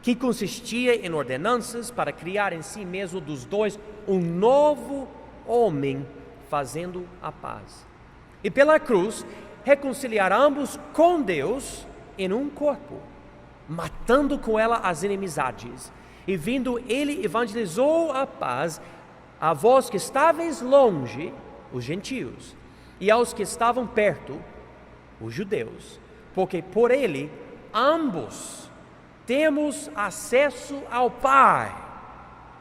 que consistia em ordenanças para criar em si mesmo dos dois um novo homem, fazendo a paz. E pela cruz, reconciliar ambos com Deus em um corpo, matando com ela as inimizades. E vindo ele evangelizou a paz a vós que estáveis longe, os gentios, e aos que estavam perto, os judeus, porque por ele ambos temos acesso ao Pai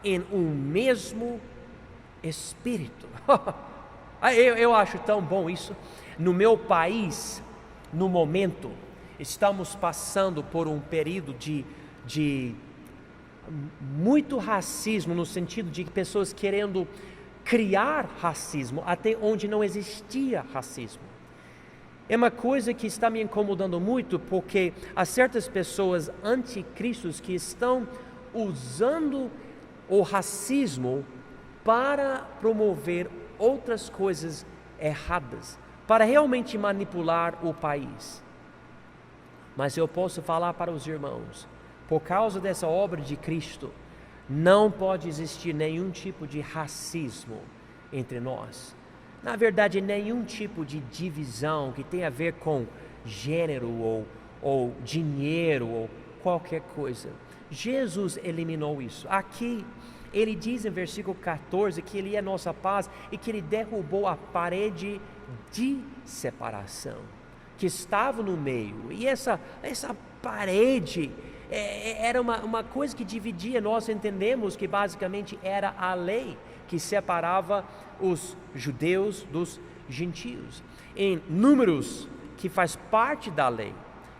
em um mesmo Espírito. Eu acho tão bom isso. No meu país, no momento, estamos passando por um período de muito racismo, no sentido de pessoas querendo criar racismo até onde não existia racismo. É uma coisa que está me incomodando muito, porque há certas pessoas anticristos que estão usando o racismo para promover outras coisas erradas, para realmente manipular o país. Mas eu posso falar para os irmãos, por causa dessa obra de Cristo, não pode existir nenhum tipo de racismo entre nós. Na verdade, nenhum tipo de divisão que tenha a ver com gênero ou dinheiro ou qualquer coisa. Jesus eliminou isso. Aqui, ele diz em versículo 14 que ele é nossa paz e que ele derrubou a parede de separação que estava no meio. E essa parede era uma coisa que dividia. Nós entendemos que basicamente era a lei que separava os judeus dos gentios. Em Números, que faz parte da lei,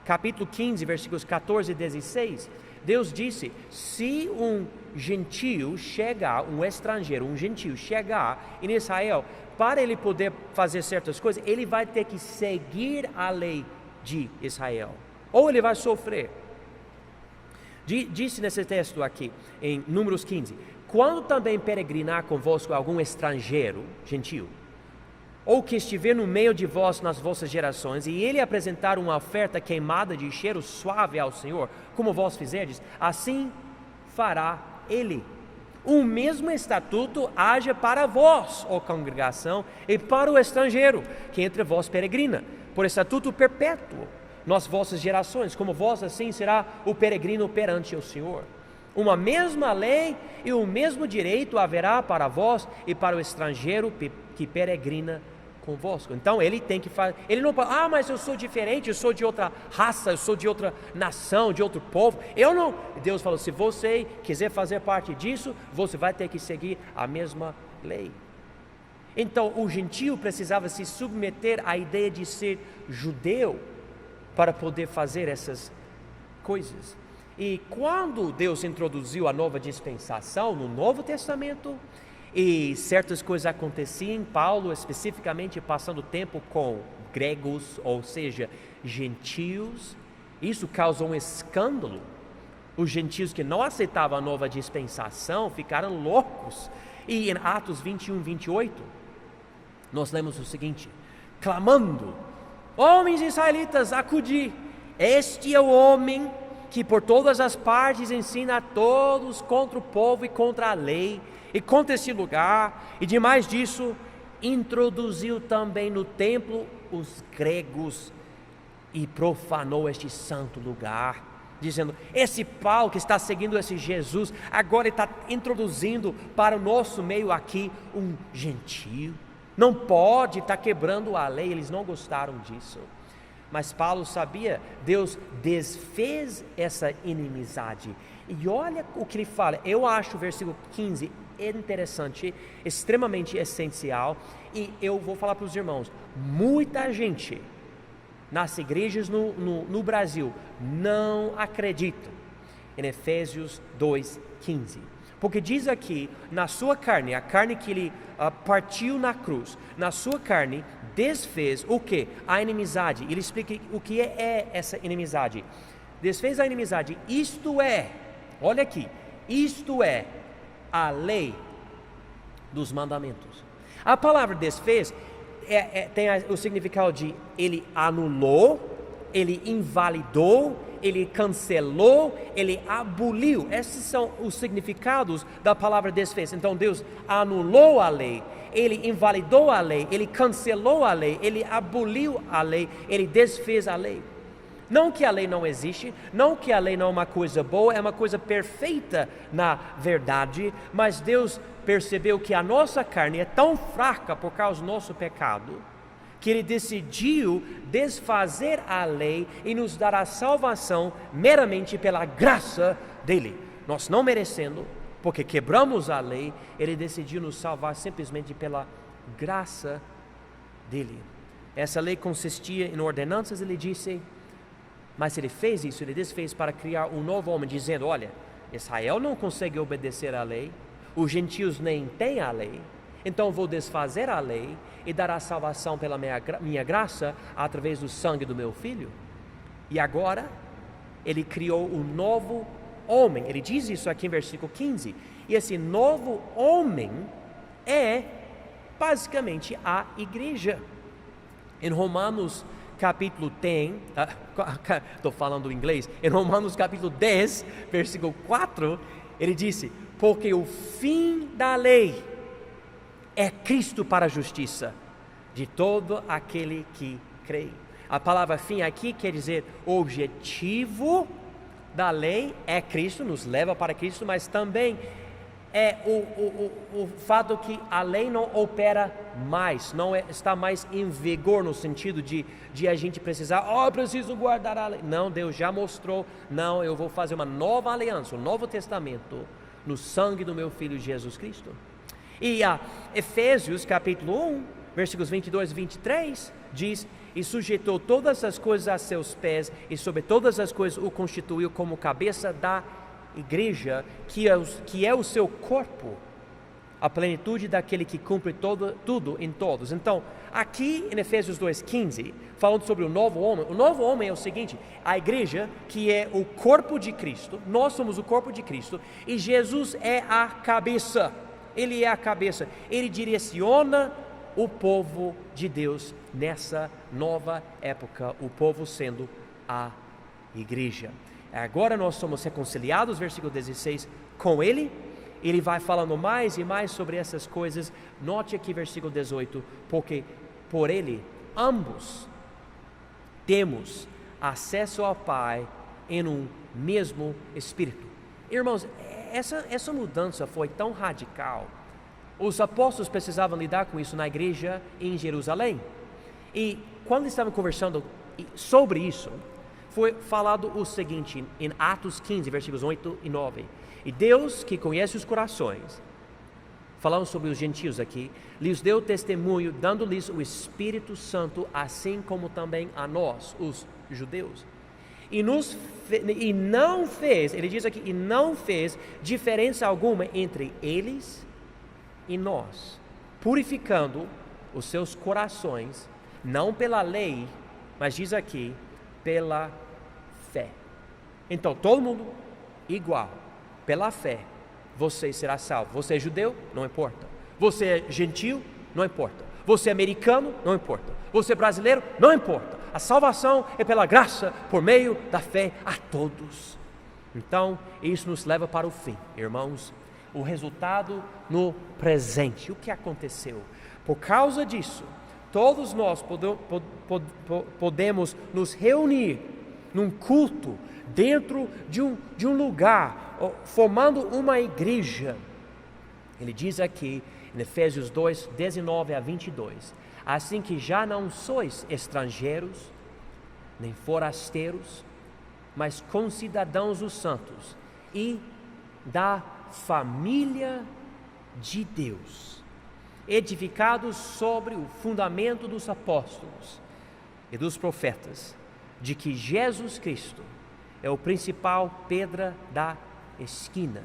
capítulo 15, versículos 14 e 16, Deus disse: se um gentio chegar, um estrangeiro, um gentio chegar em Israel, para ele poder fazer certas coisas, ele vai ter que seguir a lei de Israel, ou ele vai sofrer. Disse nesse texto aqui, em Números 15: quando também peregrinar convosco algum estrangeiro, gentio, ou que estiver no meio de vós nas vossas gerações, e ele apresentar uma oferta queimada de cheiro suave ao Senhor, como vós fizerdes, assim fará ele. O mesmo estatuto haja para vós, ó congregação, e para o estrangeiro, que entre vós peregrina, por estatuto perpétuo, nas vossas gerações, como vós assim será o peregrino perante o Senhor. Uma mesma lei e o mesmo direito haverá para vós e para o estrangeiro que peregrina convosco. Então ele tem que fazer, ele não pode, mas eu sou diferente, eu sou de outra raça, eu sou de outra nação, de outro povo, eu não. Deus falou: se você quiser fazer parte disso, você vai ter que seguir a mesma lei. Então o gentio precisava se submeter à ideia de ser judeu para poder fazer essas coisas. E quando Deus introduziu a nova dispensação no Novo Testamento, e certas coisas aconteciam, Paulo especificamente passando tempo com gregos, ou seja, gentios, isso causou um escândalo. Os gentios que não aceitavam a nova dispensação ficaram loucos. E em Atos 21, 28, nós lemos o seguinte: clamando: homens israelitas, acudi, este é o homem que por todas as partes ensina a todos contra o povo e contra a lei, e contra este lugar, e demais disso, introduziu também no templo os gregos, e profanou este santo lugar, dizendo: esse Paulo que está seguindo esse Jesus, agora está introduzindo para o nosso meio aqui um gentio, não pode, está quebrando a lei. Eles não gostaram disso. Mas Paulo sabia, Deus desfez essa inimizade. E olha o que ele fala. Eu acho o versículo 15 interessante, extremamente essencial. E eu vou falar para os irmãos: muita gente nas igrejas no Brasil não acredita em Efésios 2:15. Porque diz aqui, na sua carne, a carne que ele partiu na cruz, na sua carne desfez o que? A inimizade. Ele explica o que é essa inimizade. Desfez a inimizade, isto é, olha aqui, isto é a lei dos mandamentos. A palavra desfez tem o significado de ele anulou, ele invalidou, ele cancelou, ele aboliu. Esses são os significados da palavra desfez. Então Deus anulou a lei, ele invalidou a lei, ele cancelou a lei, ele aboliu a lei, ele desfez a lei. Não que a lei não existe, não que a lei não é uma coisa boa, é uma coisa perfeita na verdade, mas Deus percebeu que a nossa carne é tão fraca por causa do nosso pecado, que Ele decidiu desfazer a lei e nos dar a salvação meramente pela graça dEle. Nós não merecendo, porque quebramos a lei, Ele decidiu nos salvar simplesmente pela graça dEle. Essa lei consistia em ordenanças, Ele disse, mas Ele fez isso, Ele desfez para criar um novo homem, dizendo, olha, Israel não consegue obedecer à lei, os gentios nem têm a lei, então vou desfazer a lei e dar a salvação pela minha graça através do sangue do meu filho. E agora, Ele criou um novo homem, Ele diz isso aqui em versículo 15, e esse novo homem é basicamente a igreja. Em Romanos capítulo 10, estou falando inglês, em Romanos capítulo 10, versículo 4, ele disse, porque o fim da lei é Cristo para a justiça de todo aquele que crê. A palavra fim aqui quer dizer o objetivo da lei é Cristo, nos leva para Cristo, mas também é o fato que a lei não opera mais, está mais em vigor no sentido de a gente precisar, preciso guardar a lei. Não, Deus já mostrou, não, eu vou fazer uma nova aliança, um novo testamento no sangue do meu Filho Jesus Cristo. E Efésios capítulo 1, versículos 22 e 23, diz, e sujeitou todas as coisas a seus pés, e sobre todas as coisas o constituiu como cabeça da igreja, que é o seu corpo, a plenitude daquele que cumpre tudo em todos. Então, aqui em Efésios 2,15, falando sobre o novo homem é o seguinte, a igreja que é o corpo de Cristo, nós somos o corpo de Cristo, e Jesus é a cabeça, Ele é a cabeça, Ele direciona o povo de Deus nessa nova época, o povo sendo a igreja. Agora nós somos reconciliados, versículo 16, com Ele. Ele vai falando mais e mais sobre essas coisas. Note aqui versículo 18, porque por Ele ambos temos acesso ao Pai em um mesmo Espírito. Irmãos, essa mudança foi tão radical. Os apóstolos precisavam lidar com isso na igreja em Jerusalém. E quando estavam conversando sobre isso, foi falado o seguinte em Atos 15, versículos 8 e 9. E Deus, que conhece os corações, falando sobre os gentios aqui, lhes deu testemunho, dando-lhes o Espírito Santo, assim como também a nós, os judeus. E não fez, ele diz aqui, e não fez diferença alguma entre eles e nós, purificando os seus corações, não pela lei, mas diz aqui, pela fé. Então, todo mundo igual, pela fé, você será salvo. Você é judeu? Não importa. Você é gentil? Não importa. Você é americano? Não importa. Você é brasileiro? Não importa. A salvação é pela graça, por meio da fé a todos. Então, isso nos leva para o fim, irmãos. O resultado no presente. O que aconteceu? Por causa disso, todos nós podemos nos reunir num culto, dentro de um lugar, formando uma igreja. Ele diz aqui, em Efésios 2, 19 a 22, assim que já não sois estrangeiros, nem forasteiros, mas concidadãos dos santos e da família de Deus, edificados sobre o fundamento dos apóstolos e dos profetas, de que Jesus Cristo é o principal pedra da esquina,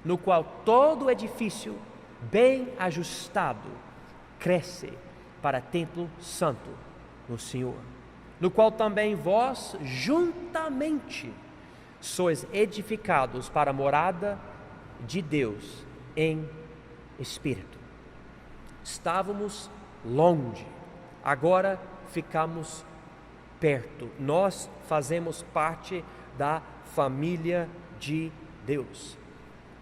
no qual todo edifício bem ajustado cresce para templo santo no Senhor, no qual também vós juntamente sois edificados para a morada de Deus em Espírito. Estávamos longe, agora ficamos perto. Nós fazemos parte da família de Deus.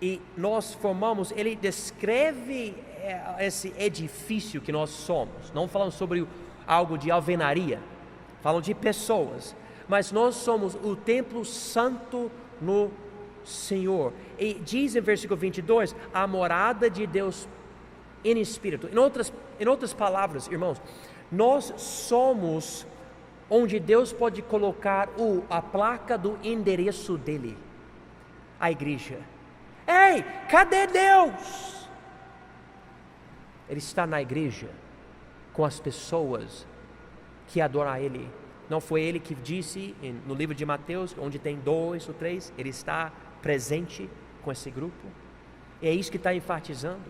e nós formamos, ele descreve esse edifício que nós somos. Não falando sobre algo de alvenaria, falam de pessoas, mas nós somos o templo santo no Senhor. E diz em versículo 22, a morada de Deus em espírito. Em outras palavras, irmãos, nós somos onde Deus pode colocar a placa do endereço dele, a igreja. Ei, cadê Deus? Ele está na igreja, com as pessoas que adoram a Ele. Não foi Ele que disse no livro de Mateus, onde tem 2 ou 3, Ele está presente com esse grupo. É isso que está enfatizando.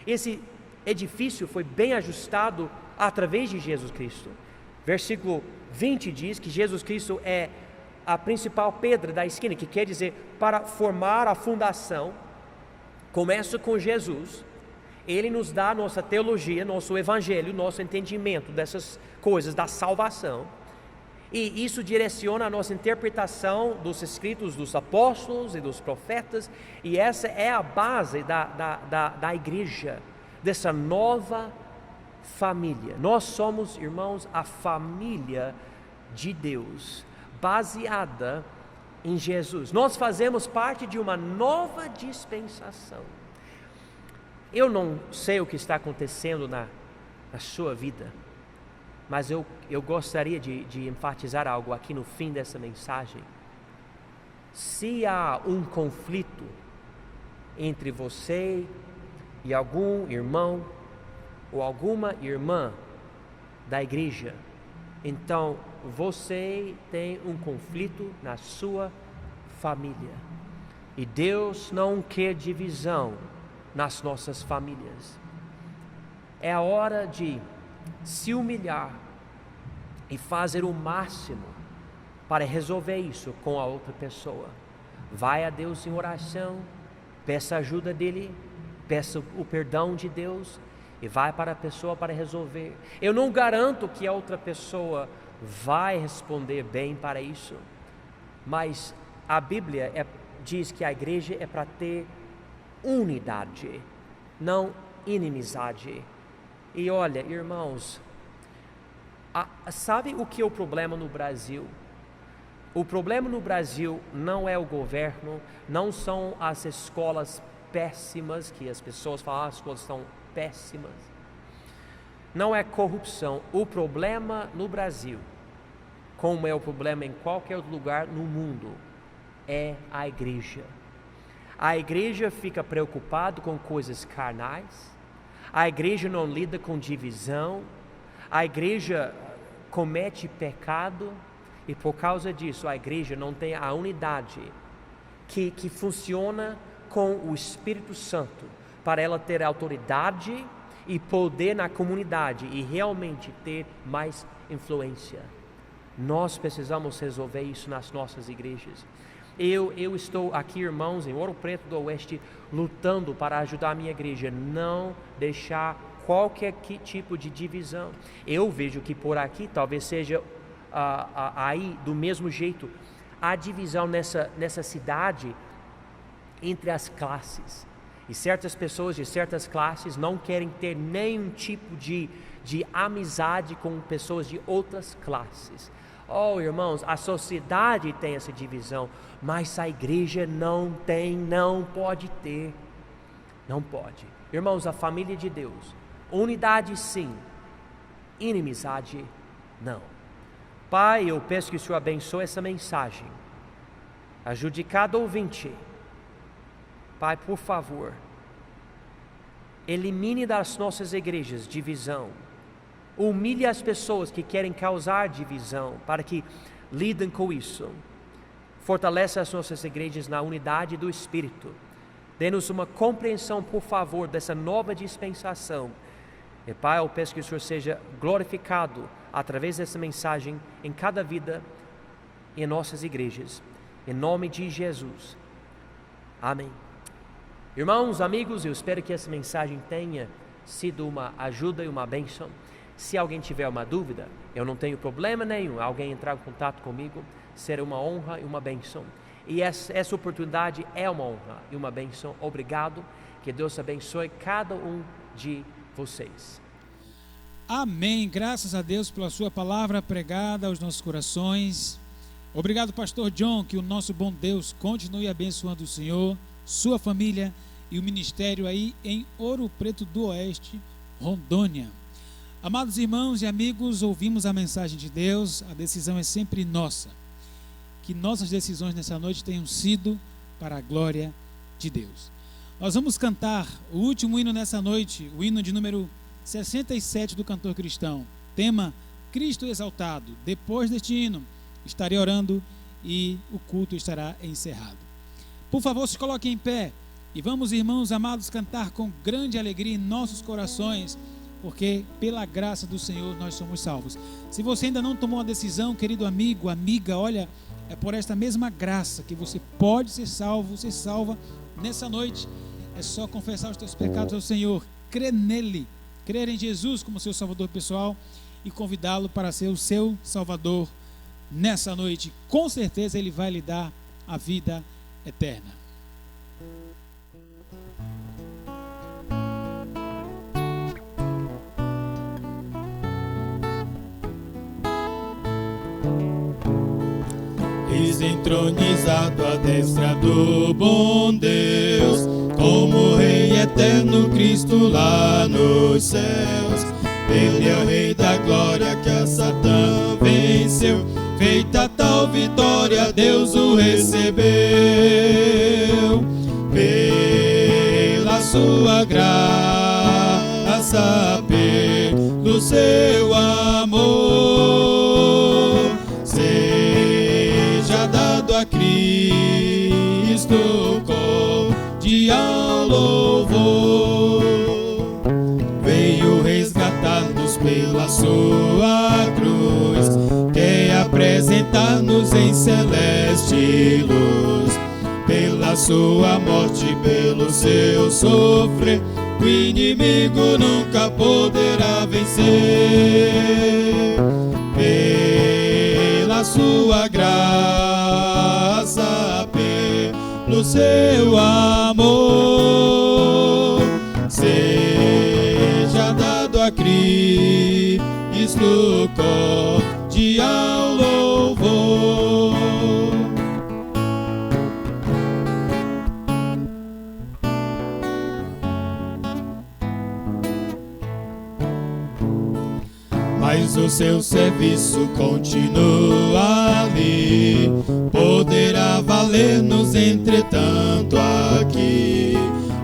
Esse edifício foi bem ajustado através de Jesus Cristo. Versículo 20 diz que Jesus Cristo é a principal pedra da esquina, que quer dizer, para formar a fundação, começa com Jesus. Ele nos dá nossa teologia, nosso evangelho, nosso entendimento dessas coisas, da salvação. E isso direciona a nossa interpretação dos escritos dos apóstolos e dos profetas. E essa é a base da igreja, dessa nova família. Nós somos, irmãos, a família de Deus, baseada em Jesus. Nós fazemos parte de uma nova dispensação. Eu não sei o que está acontecendo na sua vida, mas eu gostaria de enfatizar algo aqui no fim dessa mensagem. Se há um conflito entre você e algum irmão ou alguma irmã da igreja, então você tem um conflito na sua família. E Deus não quer divisão nas nossas famílias. É a hora de se humilhar e fazer o máximo para resolver isso com a outra pessoa. Vai a Deus em oração, peça a ajuda dele, peça o perdão de Deus e vai para a pessoa para resolver. Eu não garanto que a outra pessoa vai responder bem para isso, mas a Bíblia diz que a igreja é para ter unidade, não inimizade. E olha, irmãos, sabe o que é o problema no Brasil? O problema no Brasil não é o governo, não são as escolas péssimas, que as pessoas falam, as escolas são péssimas. Não é corrupção. O problema no Brasil, como é o problema em qualquer outro lugar no mundo, é a igreja. A igreja fica preocupada com coisas carnais, a igreja não lida com divisão, a igreja comete pecado e por causa disso a igreja não tem a unidade que funciona com o Espírito Santo para ela ter autoridade e poder na comunidade e realmente ter mais influência. Nós precisamos resolver isso nas nossas igrejas. Eu estou aqui, irmãos, em Ouro Preto do Oeste, lutando para ajudar a minha igreja, não deixar qualquer tipo de divisão. Eu vejo que por aqui talvez seja aí do mesmo jeito, a divisão nessa cidade entre as classes. E certas pessoas de certas classes não querem ter nenhum tipo de amizade com pessoas de outras classes. Oh, irmãos, a sociedade tem essa divisão, mas a igreja não tem, não pode ter. Não pode. Irmãos, a família de Deus, unidade sim, inimizade não. Pai, eu peço que o Senhor abençoe essa mensagem. Ajude cada ouvinte. Pai, por favor, elimine das nossas igrejas divisão. Humilhe as pessoas que querem causar divisão, para que lidem com isso. Fortaleça as nossas igrejas na unidade do Espírito. Dê-nos uma compreensão, por favor, dessa nova dispensação. E Pai, eu peço que o Senhor seja glorificado através dessa mensagem em cada vida em nossas igrejas. Em nome de Jesus. Amém. Irmãos, amigos, eu espero que essa mensagem tenha sido uma ajuda e uma bênção. Se alguém tiver uma dúvida, eu não tenho problema nenhum. Alguém entrar em contato comigo, será uma honra e uma bênção. E essa oportunidade é uma honra e uma bênção. Obrigado. Que Deus abençoe cada um de vocês. Amém. Graças a Deus pela sua palavra pregada aos nossos corações. Obrigado, pastor John. Que o nosso bom Deus continue abençoando o senhor, sua família e o ministério aí em Ouro Preto do Oeste, Rondônia. Amados irmãos e amigos, ouvimos a mensagem de Deus. A decisão é sempre nossa. Que nossas decisões nessa noite tenham sido para a glória de Deus. Nós vamos cantar o último hino nessa noite, o hino de número 67 do cantor cristão. Tema Cristo Exaltado. Depois deste hino, estarei orando e o culto estará encerrado. Por favor, se coloquem em pé e vamos, irmãos amados, cantar com grande alegria em nossos corações, porque pela graça do Senhor nós somos salvos. Se você ainda não tomou a decisão, querido amigo, amiga, olha, é por esta mesma graça que você pode ser salvo, ser salva nessa noite. É só confessar os teus pecados ao Senhor, crer nele, crer em Jesus como seu salvador pessoal e convidá-lo para ser o seu salvador nessa noite. Com certeza ele vai lhe dar a vida eterna. Eis entronizado à destra do bom Deus, como Rei eterno Cristo lá nos céus. Ele é o Rei da glória que a Satã venceu. Feita tal vitória, Deus o recebeu. Pela sua graça, pelo seu amor, seja dado a Cristo cordial louvor. Veio resgatar-nos pela sua cruz, quer apresentar-nos em celeste luz. Pela sua morte, pelo seu sofrer, o inimigo nunca poderá vencer. Pela sua graça, pelo seu amor, seja dado a Cristo cordial louvor. Mas o seu serviço continua ali, poderá valer-nos entretanto aqui.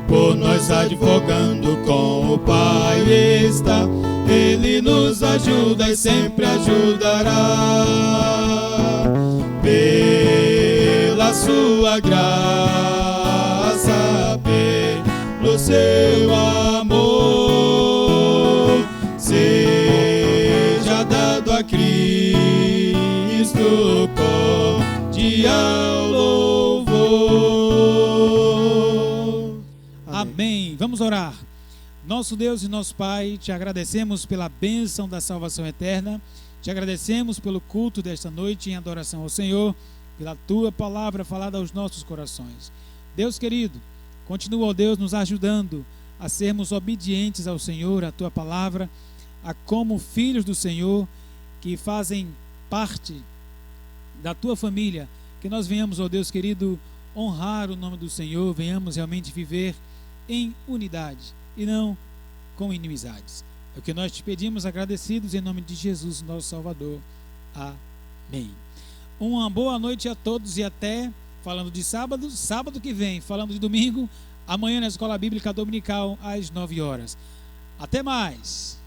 Por nós advogando com o Pai está, Ele nos ajuda e sempre ajudará. Pela sua graça, pelo seu amor, seja dado a Cristo cordial louvor. Amém. Vamos orar. Nosso Deus e nosso Pai, te agradecemos pela bênção da salvação eterna, te agradecemos pelo culto desta noite em adoração ao Senhor, pela tua palavra falada aos nossos corações. Deus querido, continua, ó Deus, nos ajudando a sermos obedientes ao Senhor, à tua palavra, a como filhos do Senhor que fazem parte da tua família, que nós venhamos, ó Deus querido, honrar o nome do Senhor, venhamos realmente viver em unidade e não com inimizades. É o que nós te pedimos, agradecidos em nome de Jesus, nosso Salvador. Amém. Uma boa noite a todos e até, falando de sábado que vem, falando de domingo, amanhã na Escola Bíblica Dominical às 9 horas. Até mais!